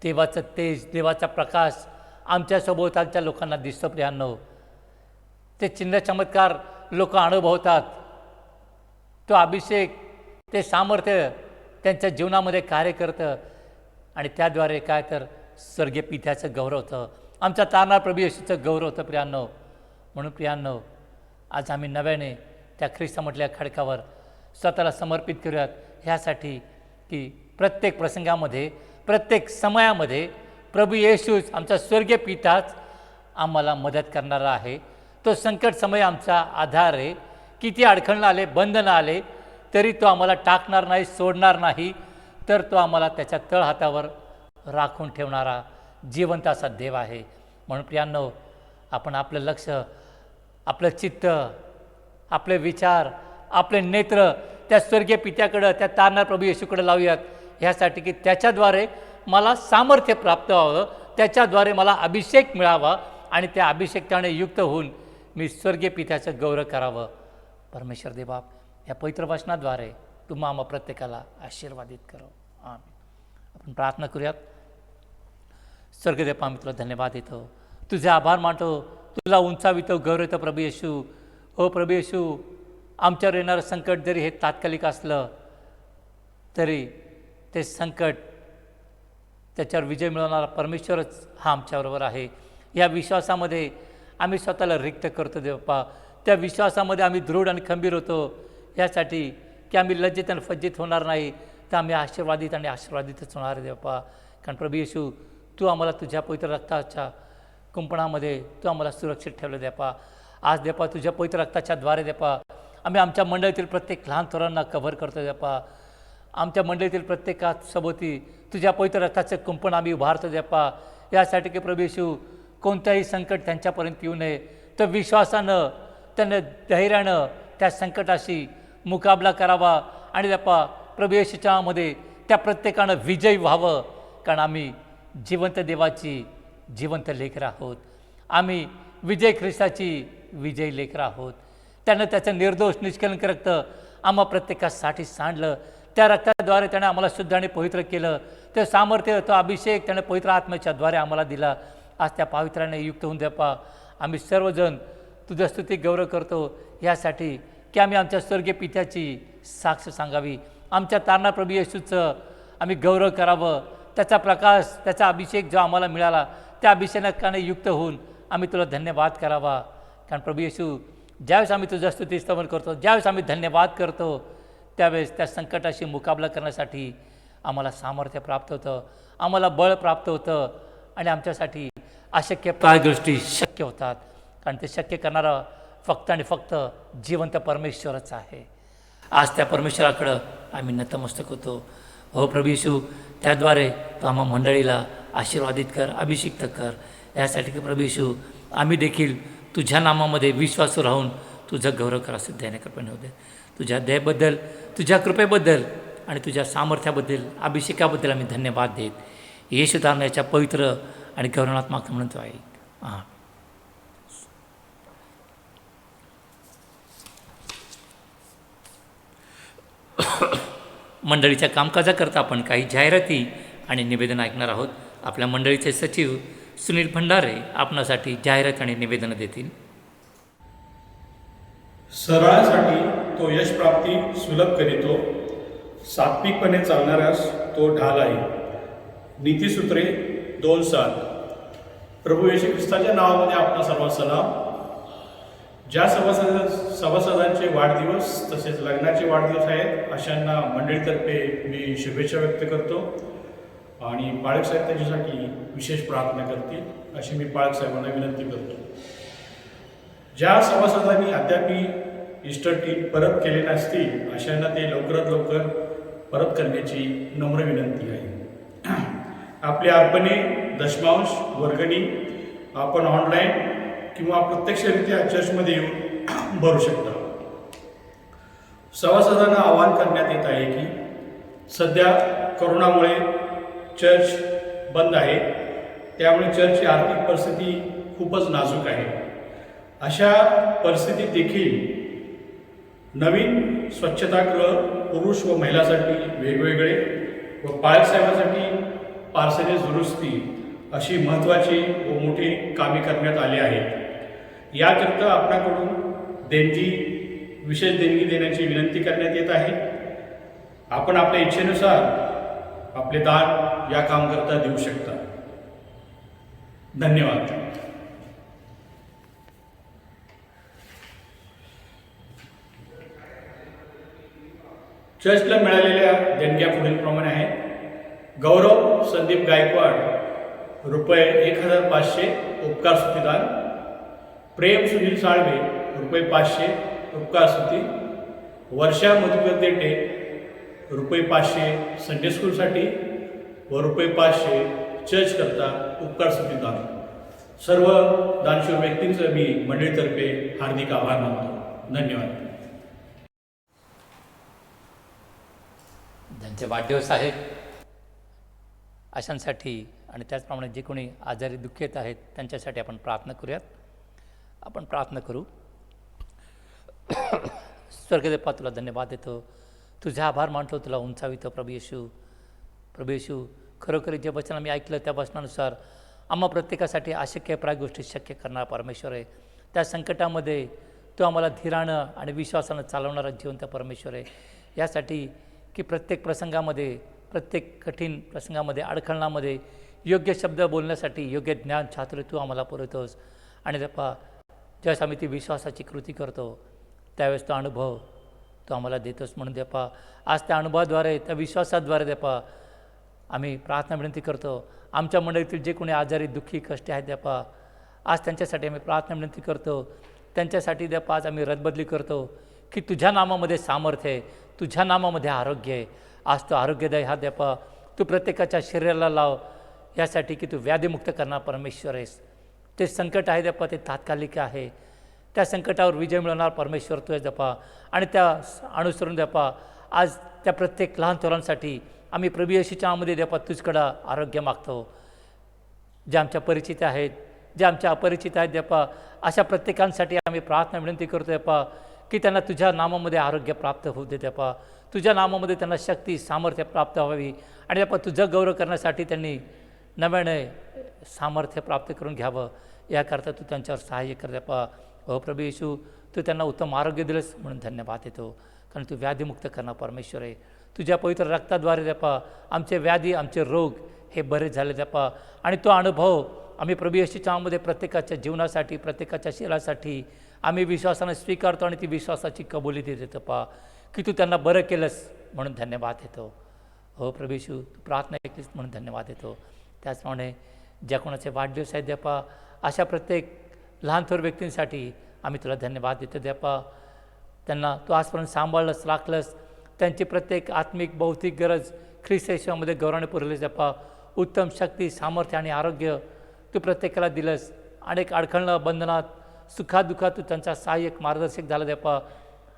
देवाचं तेज, देवाचा प्रकाश आमच्या सभोवतालच्या लोकांना दिसतो प्रियांनो. ते चिन्ह चमत्कार लोक अनुभवतात. तो अभिषेक, ते सामर्थ्य त्यांच्या जीवनामध्ये कार्य करतं आणि त्याद्वारे काय तर स्वर्गीय पित्याचं गौरव होतं, आमच्या तारणार प्रभू येशूचं गौरव होतं प्रियांनो. म्हणून प्रियांनो, आज आम्ही नव्याने त्या ख्रिस्त म्हटल्या खडकावर स्वतःला समर्पित करूयात, ह्यासाठी की प्रत्येक प्रसंगामध्ये, प्रत्येक समयामध्ये प्रभू येशूच आमचा स्वर्गीय पिताच आम्हाला मदत करणारा आहे. तो संकट समय आमचा आधार आहे. किती अडखळणं आले, बंधनं आले, तरी तो आम्हाला टाकणार नाही, सोडणार नाही, तर तो आम्हाला त्याच्या तळ हातावर राखून ठेवणारा जिवंत असा देव आहे. म्हणून प्रियांनो, आपण आपलं लक्ष, आपलं चित्त, आपले विचार, आपले नेत्र त्या स्वर्गीय पित्याकडं, त्या तारणार प्रभू येशूकडे लावूयात, ह्यासाठी की त्याच्याद्वारे मला सामर्थ्य प्राप्त व्हावं, त्याच्याद्वारे मला अभिषेक मिळावा आणि त्या अभिषेकाने युक्त होऊन मी स्वर्गीय पित्याचं गौरव करावं. परमेश्वर देवा, या पवित्र वचनाद्वारे तुम्हा आम्हा प्रत्येकाला आशीर्वादित करो. आमेन. आपण प्रार्थना करूयात. स्वर्गदेव, आम्ही तुला धन्यवाद देतो, तुझे आभार मानतो, तुला उंचावितो, गौरवतो प्रभू येशू. हो प्रभू येशू, आमच्यावर येणारं संकट जरी हे तात्कालिक असलं तरी ते संकट, त्याच्यावर विजय मिळवणारा परमेश्वरच हा आमच्याबरोबर आहे. या विश्वासामध्ये आम्ही स्वतःला रिक्त करतो देवप्पा. त्या विश्वासामध्ये आम्ही दृढ आणि खंबीर होतो, यासाठी की आम्ही लज्जित आणि फज्जित होणार नाही, तर आम्ही आशीर्वादित आणि आशीर्वादितच होणार देवप्पा. कारण प्रभू येशू, तू आम्हाला तुझ्या पवित्र रक्ताच्या कुंपणामध्ये तू आम्हाला सुरक्षित ठेवलं देपा. आज देपा, तुझ्या पवित्र रक्ताच्या द्वारे देपा आम्ही आमच्या मंडळीतील प्रत्येक लहान थोरांना कव्हर करतो देपा. आमच्या मंडळीतील प्रत्येकात सभोवती तुझ्या पवित्र रक्ताचं कुंपण आम्ही उभारतो देपा, यासाठी की प्रभू येशू कोणत्याही संकट त्यांच्यापर्यंत येऊ नये, तर विश्वासानं, त्यानं धैर्यानं त्या संकटाशी मुकाबला करावा आणि देपा प्रभू येशूच्यामध्ये त्या प्रत्येकानं विजयी व्हावं. कारण आम्ही जिवंत देवाची जिवंत लेकरं आहोत. आम्ही विजय ख्रिस्ताची विजयी लेकरं आहोत. त्यानं त्याचं निर्दोष निष्कलंक रक्त आम्हा प्रत्येकासाठी सांडलं. त्या रक्ताद्वारे त्याने आम्हाला शुद्ध आणि पवित्र केलं. ते सामर्थ्य, तो अभिषेक त्याने पवित्र आत्म्याच्याद्वारे आम्हाला दिला. आज त्या पवित्राने युक्त होऊन देपा आम्ही सर्वजण तुझं स्तुती गौरव करतो, यासाठी की आम्ही आमच्या स्वर्गीय पित्याची साक्ष सांगावी, आमच्या तारणार प्रभू येशूचं आम्ही गौरव करावं. त्याचा प्रकाश, त्याचा अभिषेक जो आम्हाला मिळाला, त्या अभिषेकाने युक्त होऊन आम्ही तुला धन्यवाद करावा. कारण प्रभू येशू, ज्यावेळेस आम्ही तुझं स्तुती स्तवन करतो, ज्यावेळेस आम्ही धन्यवाद करतो, त्यावेळेस त्या संकटाशी मुकाबला करण्यासाठी आम्हाला सामर्थ्य प्राप्त होतं, आम्हाला बळ प्राप्त होतं आणि आमच्यासाठी अशक्य प्राय गोष्टी शक्य होतात. कारण ते शक्य करणारा फक्त आणि फक्त जिवंत परमेश्वरच आहे. आज त्या परमेश्वराकडं आम्ही नतमस्तक होतो. हो प्रभू येशू, त्याद्वारे तो आम्हा मंडळीला आशीर्वादित कर, अभिषिक्त कर, यासाठी की प्रभू येशू आम्ही देखील तुझ्या नामामध्ये विश्वासू राहून तुझं गौरव करा. सिद्धाने कृपेने होते. तुझ्या दयेबद्दल, तुझ्या कृपेबद्दल आणि तुझ्या सामर्थ्याबद्दल, अभिषेकाबद्दल आम्ही धन्यवाद देत. येशू याच्या पवित्र आणि गौरवात मागतो म्हणतो आहे. हां. मंडळीच्या कामकाजाकरता आपण काही जाहिराती आणि निवेदन ऐकणार आहोत. आपल्या मंडळीचे सचिव सुनील भंडारे आपणासाठी जाहिरात आणि निवेदनं देतील. सरळासाठी तो यश प्राप्ती सुलभ करीतो, सात्विकपणे चालणाऱ्यास तो ढाल आहे. नीतिसूत्रे 2:7. प्रभू येशू ख्रिस्ताच्या नावामध्ये आपला सर्व सलाम. ज्या सभासदांचे वाढदिवस तसेच लग्नाचे वाढदिवस आहेत अशांना मंडळीतर्फे मी शुभेच्छा व्यक्त करतो आणि पाळक साहेब त्यांच्यासाठी विशेष प्रार्थना करतील अशी मी पाळक साहेबांना विनंती करतो. ज्या सभासदांनी अद्याप इस्टर टीप परत केले नसतील अशांना ते लवकरात लवकर परत करण्याची नम्र विनंती आहे. आपली अर्पणे, दशमांश, वर्गणी आपण ऑनलाईन किंवा प्रत्यक्षरित्या चर्चमध्ये येऊन भरू शकता. सभासदांना आवाहन करण्यात येत आहे की सध्या करोनामुळे चर्च बंद आहे, त्यामुळे चर्चची आर्थिक परिस्थिती खूपच नाजूक आहे. अशा परिस्थितीत देखील नवीन स्वच्छतागृह पुरुष व महिलांसाठी वेगवेगळे व पाळकसाहेबांसाठी पार्सलेज दुरुस्ती अशी महत्त्वाची व मोठी कामे करण्यात आली आहेत. याकरिता आपणाकडून विशेष देणगी देण्याची विनंती करण्यात येत आहे. आपण आपल्या इच्छेनुसार आपले दान या कामकरता देऊ शकता. धन्यवाद. चर्चला मिळालेल्या देणग्या पुढीलप्रमाणे आहेत. गौरव संदीप गायकवाड रुपये 1,500 उपकार स्तुतीदान. प्रेम सुनील साळवे रुपये 500 उपकार स्तुती. वर्षा मधुकर देटे रुपये 500 संडे स्कूलसाठी व रुपये 500 चर्च करता उपकार स्तुतीदान. सर्व दानशूर व्यक्तींचं मी मंडळीतर्फे हार्दिक आभार मानतो. धन्यवाद. ज्यांचे वाढदिवस आहेत अशांसाठी आणि त्याचप्रमाणे जे कोणी आजारी दुःखित आहेत त्यांच्यासाठी आपण प्रार्थना करूयात. आपण प्रार्थना करू. स्वर्गदेवा तुला धन्यवाद देतो, तुझे आभार मानतो, तुला उंचावितो प्रभू येशू. खरोखर जे वचन आम्ही ऐकलं त्या वचनानुसार आम्हा प्रत्येकासाठी अशक्य प्राय गोष्टी शक्य करणारा परमेश्वर आहे. त्या संकटामध्ये तो आम्हाला धीरानं आणि विश्वासानं चालवणारा जिवंत परमेश्वर आहे. यासाठी की प्रत्येक प्रसंगामध्ये, प्रत्येक कठीण प्रसंगामध्ये, अडखळणामध्ये योग्य शब्द बोलण्यासाठी योग्य ज्ञान चातुर्य तू आम्हाला पुरवतोस. आणि देवा ज्यावेळेस आम्ही ती विश्वासाची कृती करतो त्यावेळेस तो अनुभव तो आम्हाला देतोस. म्हणून देपा आज त्या अनुभवाद्वारे, त्या विश्वासाद्वारे देपा आम्ही प्रार्थना विनंती करतो. आमच्या मंडळीतील जे कोणी आजारी दुःखी कष्टी आहेत देपा आज त्यांच्यासाठी आम्ही प्रार्थना विनंती करतो. त्यांच्यासाठी देपा आज आम्ही रदबदली करतो की तुझ्या नामामध्ये सामर्थ्य आहे, तुझ्या नामामध्ये आरोग्य आहे. आज तो आरोग्यदायी हा देपा तू प्रत्येकाच्या शरीराला लाव यासाठी की तू व्याधीमुक्त करणार परमेश्वर आहेस. ते संकट आहे देपा ते तात्कालिक आहे. त्या संकटावर विजय मिळवणार परमेश्वर तू आहे देपा. आणि त्या अनुसरून देपा आज त्या प्रत्येक लहान थोरांसाठी आम्ही प्रभू येशूच्या नावामध्ये देपा तुझकडं आरोग्य मागतो. जे आमच्या परिचित आहेत, जे आमच्या अपरिचित आहेत देपा अशा प्रत्येकांसाठी आम्ही प्रार्थना विनंती करतो देपा की त्यांना तुझ्या नामामध्ये आरोग्य प्राप्त होऊ दे देपा. तुझ्या नामामध्ये त्यांना शक्ती सामर्थ्य प्राप्त व्हावी आणि देपा तुझं गौरव करण्यासाठी त्यांनी नव्याने सामर्थ्य प्राप्त करून घ्यावं याकरता तू त्यांच्यावर सहाय्य कर देपा. हो प्रभू येशू तू त्यांना उत्तम आरोग्य दिलंस म्हणून धन्यवाद देतो, कारण तू व्याधीमुक्त करणार परमेश्वर आहे. तुझ्या पवित्र रक्ताद्वारे देपा आमचे व्याधी, आमचे रोग हे बरे झाले देपा. आणि तो अनुभव आम्ही प्रभू येशूच्या नावामध्ये प्रत्येकाच्या जीवनासाठी, प्रत्येकाच्या शरीरासाठी आम्ही विश्वासाने स्वीकारतो आणि ती विश्वासाची कबुली देतो पा की तू त्यांना बरं केलंस म्हणून धन्यवाद देतो. हो प्रभू येशू तू प्रार्थना ऐकलीस म्हणून धन्यवाद देतो. त्याचप्रमाणे ज्या कोणाचे वाढदिवस आहेत देपा अशा प्रत्येक लहान थोर व्यक्तींसाठी आम्ही तुला धन्यवाद देतो देपा. त्यांना तू आजपर्यंत सांभाळलंस, राखलंस. त्यांची प्रत्येक आत्मिक भौतिक गरज ख्रिस्त येशूमध्ये गौरवाने पुरवलीस देपा. उत्तम शक्ती, सामर्थ्य आणि आरोग्य तू प्रत्येकाला दिलंस. अनेक अडखळणं, बंधनात, सुखादुखात तू त्यांचा सहाय्यक मार्गदर्शक झाला देपा.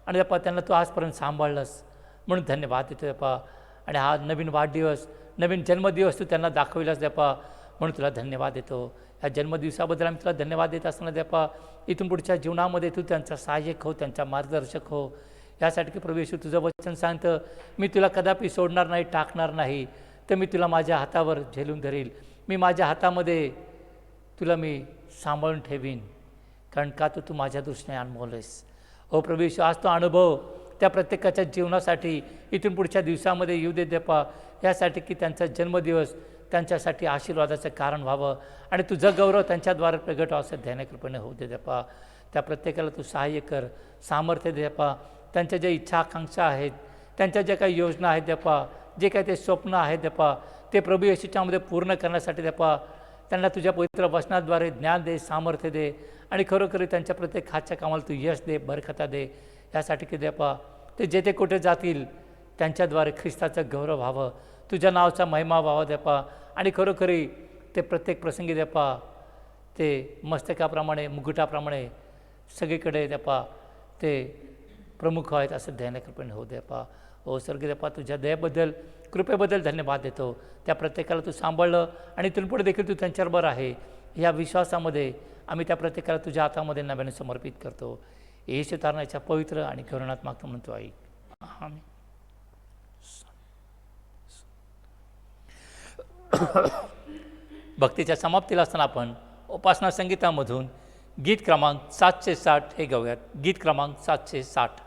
आणि देपा त्यांना तू आजपर्यंत सांभाळलंस म्हणून धन्यवाद देतो देपा. आणि हा नवीन वाढदिवस नवीन जन्मदिवस तू त्यांना दाखविलास देपा, म्हणून तुला धन्यवाद देतो. या जन्मदिवसाबद्दल आम्ही तुला धन्यवाद देत असताना देपा, इथून पुढच्या जीवनामध्ये तू त्यांचा सहाय्यक हो, त्यांचा मार्गदर्शक हो. यासाठी की प्रभू येशू तुझं वचन सांगतं, मी तुला कदापि सोडणार नाही, टाकणार नाही, तर मी तुला माझ्या हातावर झेलून धरील. मी माझ्या हातामध्ये तुला मी सांभाळून ठेवीन, कारण का तू माझ्या दृष्टीने अनमोल आहेस. हो प्रभू येशू, आज तो अनुभव त्या प्रत्येकाच्या जीवनासाठी इथून पुढच्या दिवसामध्ये येऊ दे देपा, यासाठी की त्यांचा जन्मदिवस त्यांच्यासाठी आशीर्वादाचं कारण व्हावं आणि तुझं गौरव त्यांच्याद्वारे प्रगट व्हावं असं ध्यानकृपेने होऊ दे देपा. त्या प्रत्येकाला तू सहाय्य कर, सामर्थ्य दे देपा. त्यांच्या ज्या इच्छा आकांक्षा आहेत, त्यांच्या ज्या काही योजना आहेत देपा, जे काही ते स्वप्न आहेत देपा, ते प्रभू येशूच्यामध्ये पूर्ण करण्यासाठी देपा त्यांना तुझ्या पवित्र वचनाद्वारे ज्ञान दे, सामर्थ्य दे आणि खरोखरी त्यांच्या प्रत्येक हातच्या कामाला तू यश दे, बरकता दे. यासाठी की देपा ते जेथे कुठे जातील त्यांच्याद्वारे ख्रिस्ताचं गौरव व्हावं, तुझ्या नावाचा महिमा व्हावा देपा आणि खरोखरी ते प्रत्येक प्रसंगी देपा ते मस्तकाप्रमाणे, मुकुटाप्रमाणे सगळीकडे देपा ते प्रमुख आहेत असं ध्यानकृपेने होऊ देपा. ओ स्वर्गीय देपा, तुझ्या दयेबद्दल, कृपेबद्दल धन्यवाद देतो. त्या प्रत्येकाला तू सांभाळलं आणि इथून पुढे देखील तू त्यांच्याबरोबर आहे, ह्या विश्वासामध्ये आम्ही त्या प्रत्येकाला तुझ्या हातामध्ये नव्याने समर्पित करतो. येशू तारणाच्या पवित्र आणि करुणात मागतो म्हणतो ऐक. आमेन. भक्तीच्या समाप्तीला असताना आपण उपासना संगीतामधून गीत क्रमांक 760 हे गाऊयात. गीत क्रमांक 760.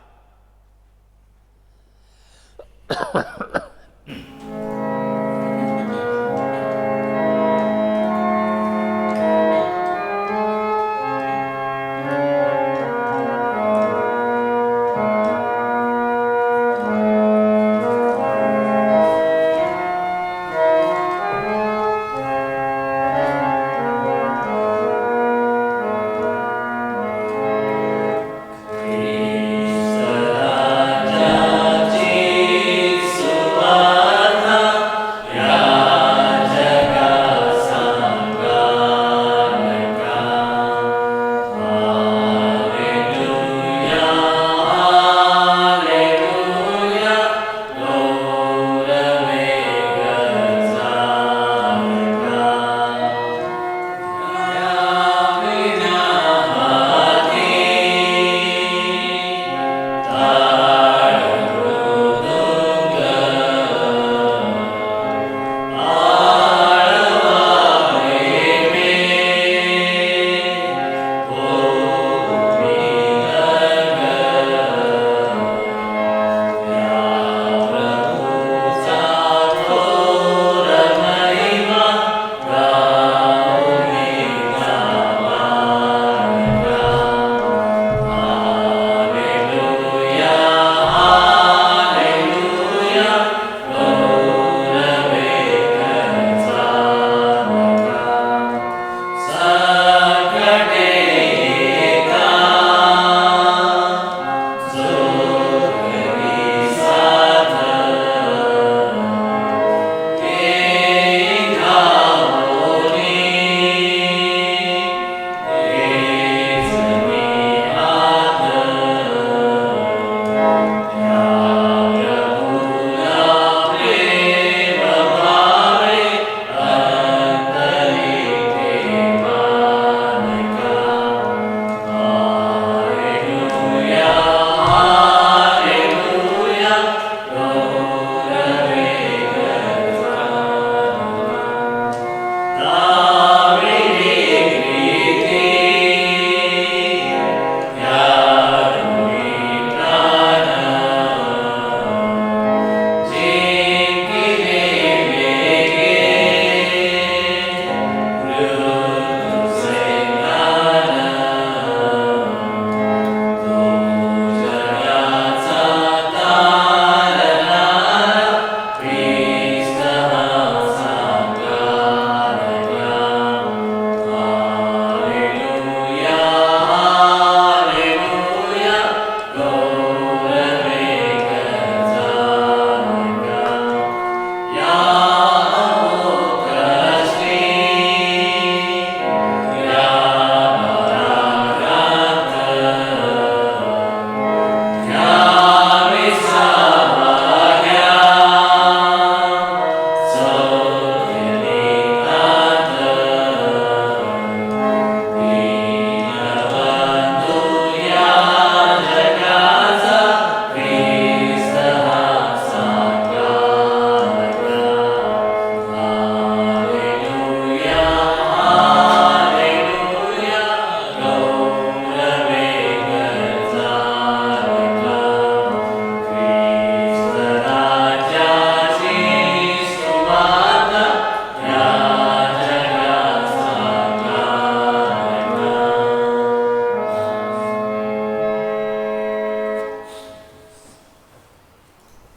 सुवा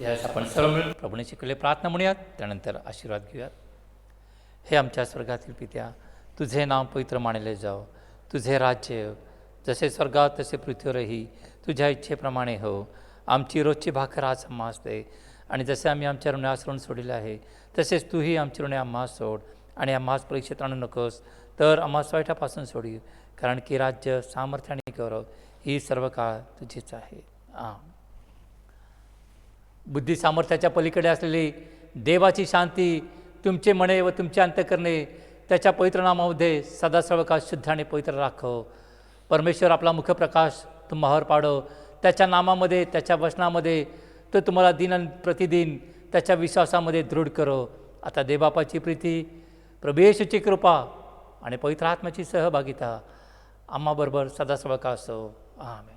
यावेळेस आपण सर्व मिळून प्रभूने शिकवले प्रार्थना म्हणूयात, त्यानंतर आशीर्वाद घेऊयात. हे आमच्या स्वर्गातील पित्या, तुझे नाव पवित्र मानले जाओ, तुझे राज्य येवो, जसे स्वर्गात तसे पृथ्वीवरही तुझ्या इच्छेप्रमाणे हो. आमची रोजची भाकर आज आम्हास दे, आणि जसे आम्ही आमच्या ऋणास ऋण सोडले आहे तसेच तूही आमची ऋणे आम्हास सोड, आणि आम्हास परीक्षेत आणू नकोस, तर आम्हास वाईटापासून सोडी, कारण की राज्य, सामर्थ्य आणि गौरव ही सर्व काळ तुझीच आहे. बुद्धी सामर्थ्याच्या पलीकडे असलेली देवाची शांती तुमचे मने व तुमचे अंतःकरणे त्याच्या पवित्र नामामध्ये सदा सर्व काळ शुद्ध आणि पवित्र राखो. परमेश्वर आपला मुखप्रकाश तुम्हावर पाडो, त्याच्या नामामध्ये, त्याच्या वचनामध्ये तो तुम्हाला दिन आणि प्रतिदिन त्याच्या विश्वासामध्ये दृढ करो. आता देवबापाची प्रीती, प्रभू येशूची कृपा आणि पवित्र आत्म्याची सहभागिता आम्हाबरोबर सदा सर्व काळ असो. आमेन.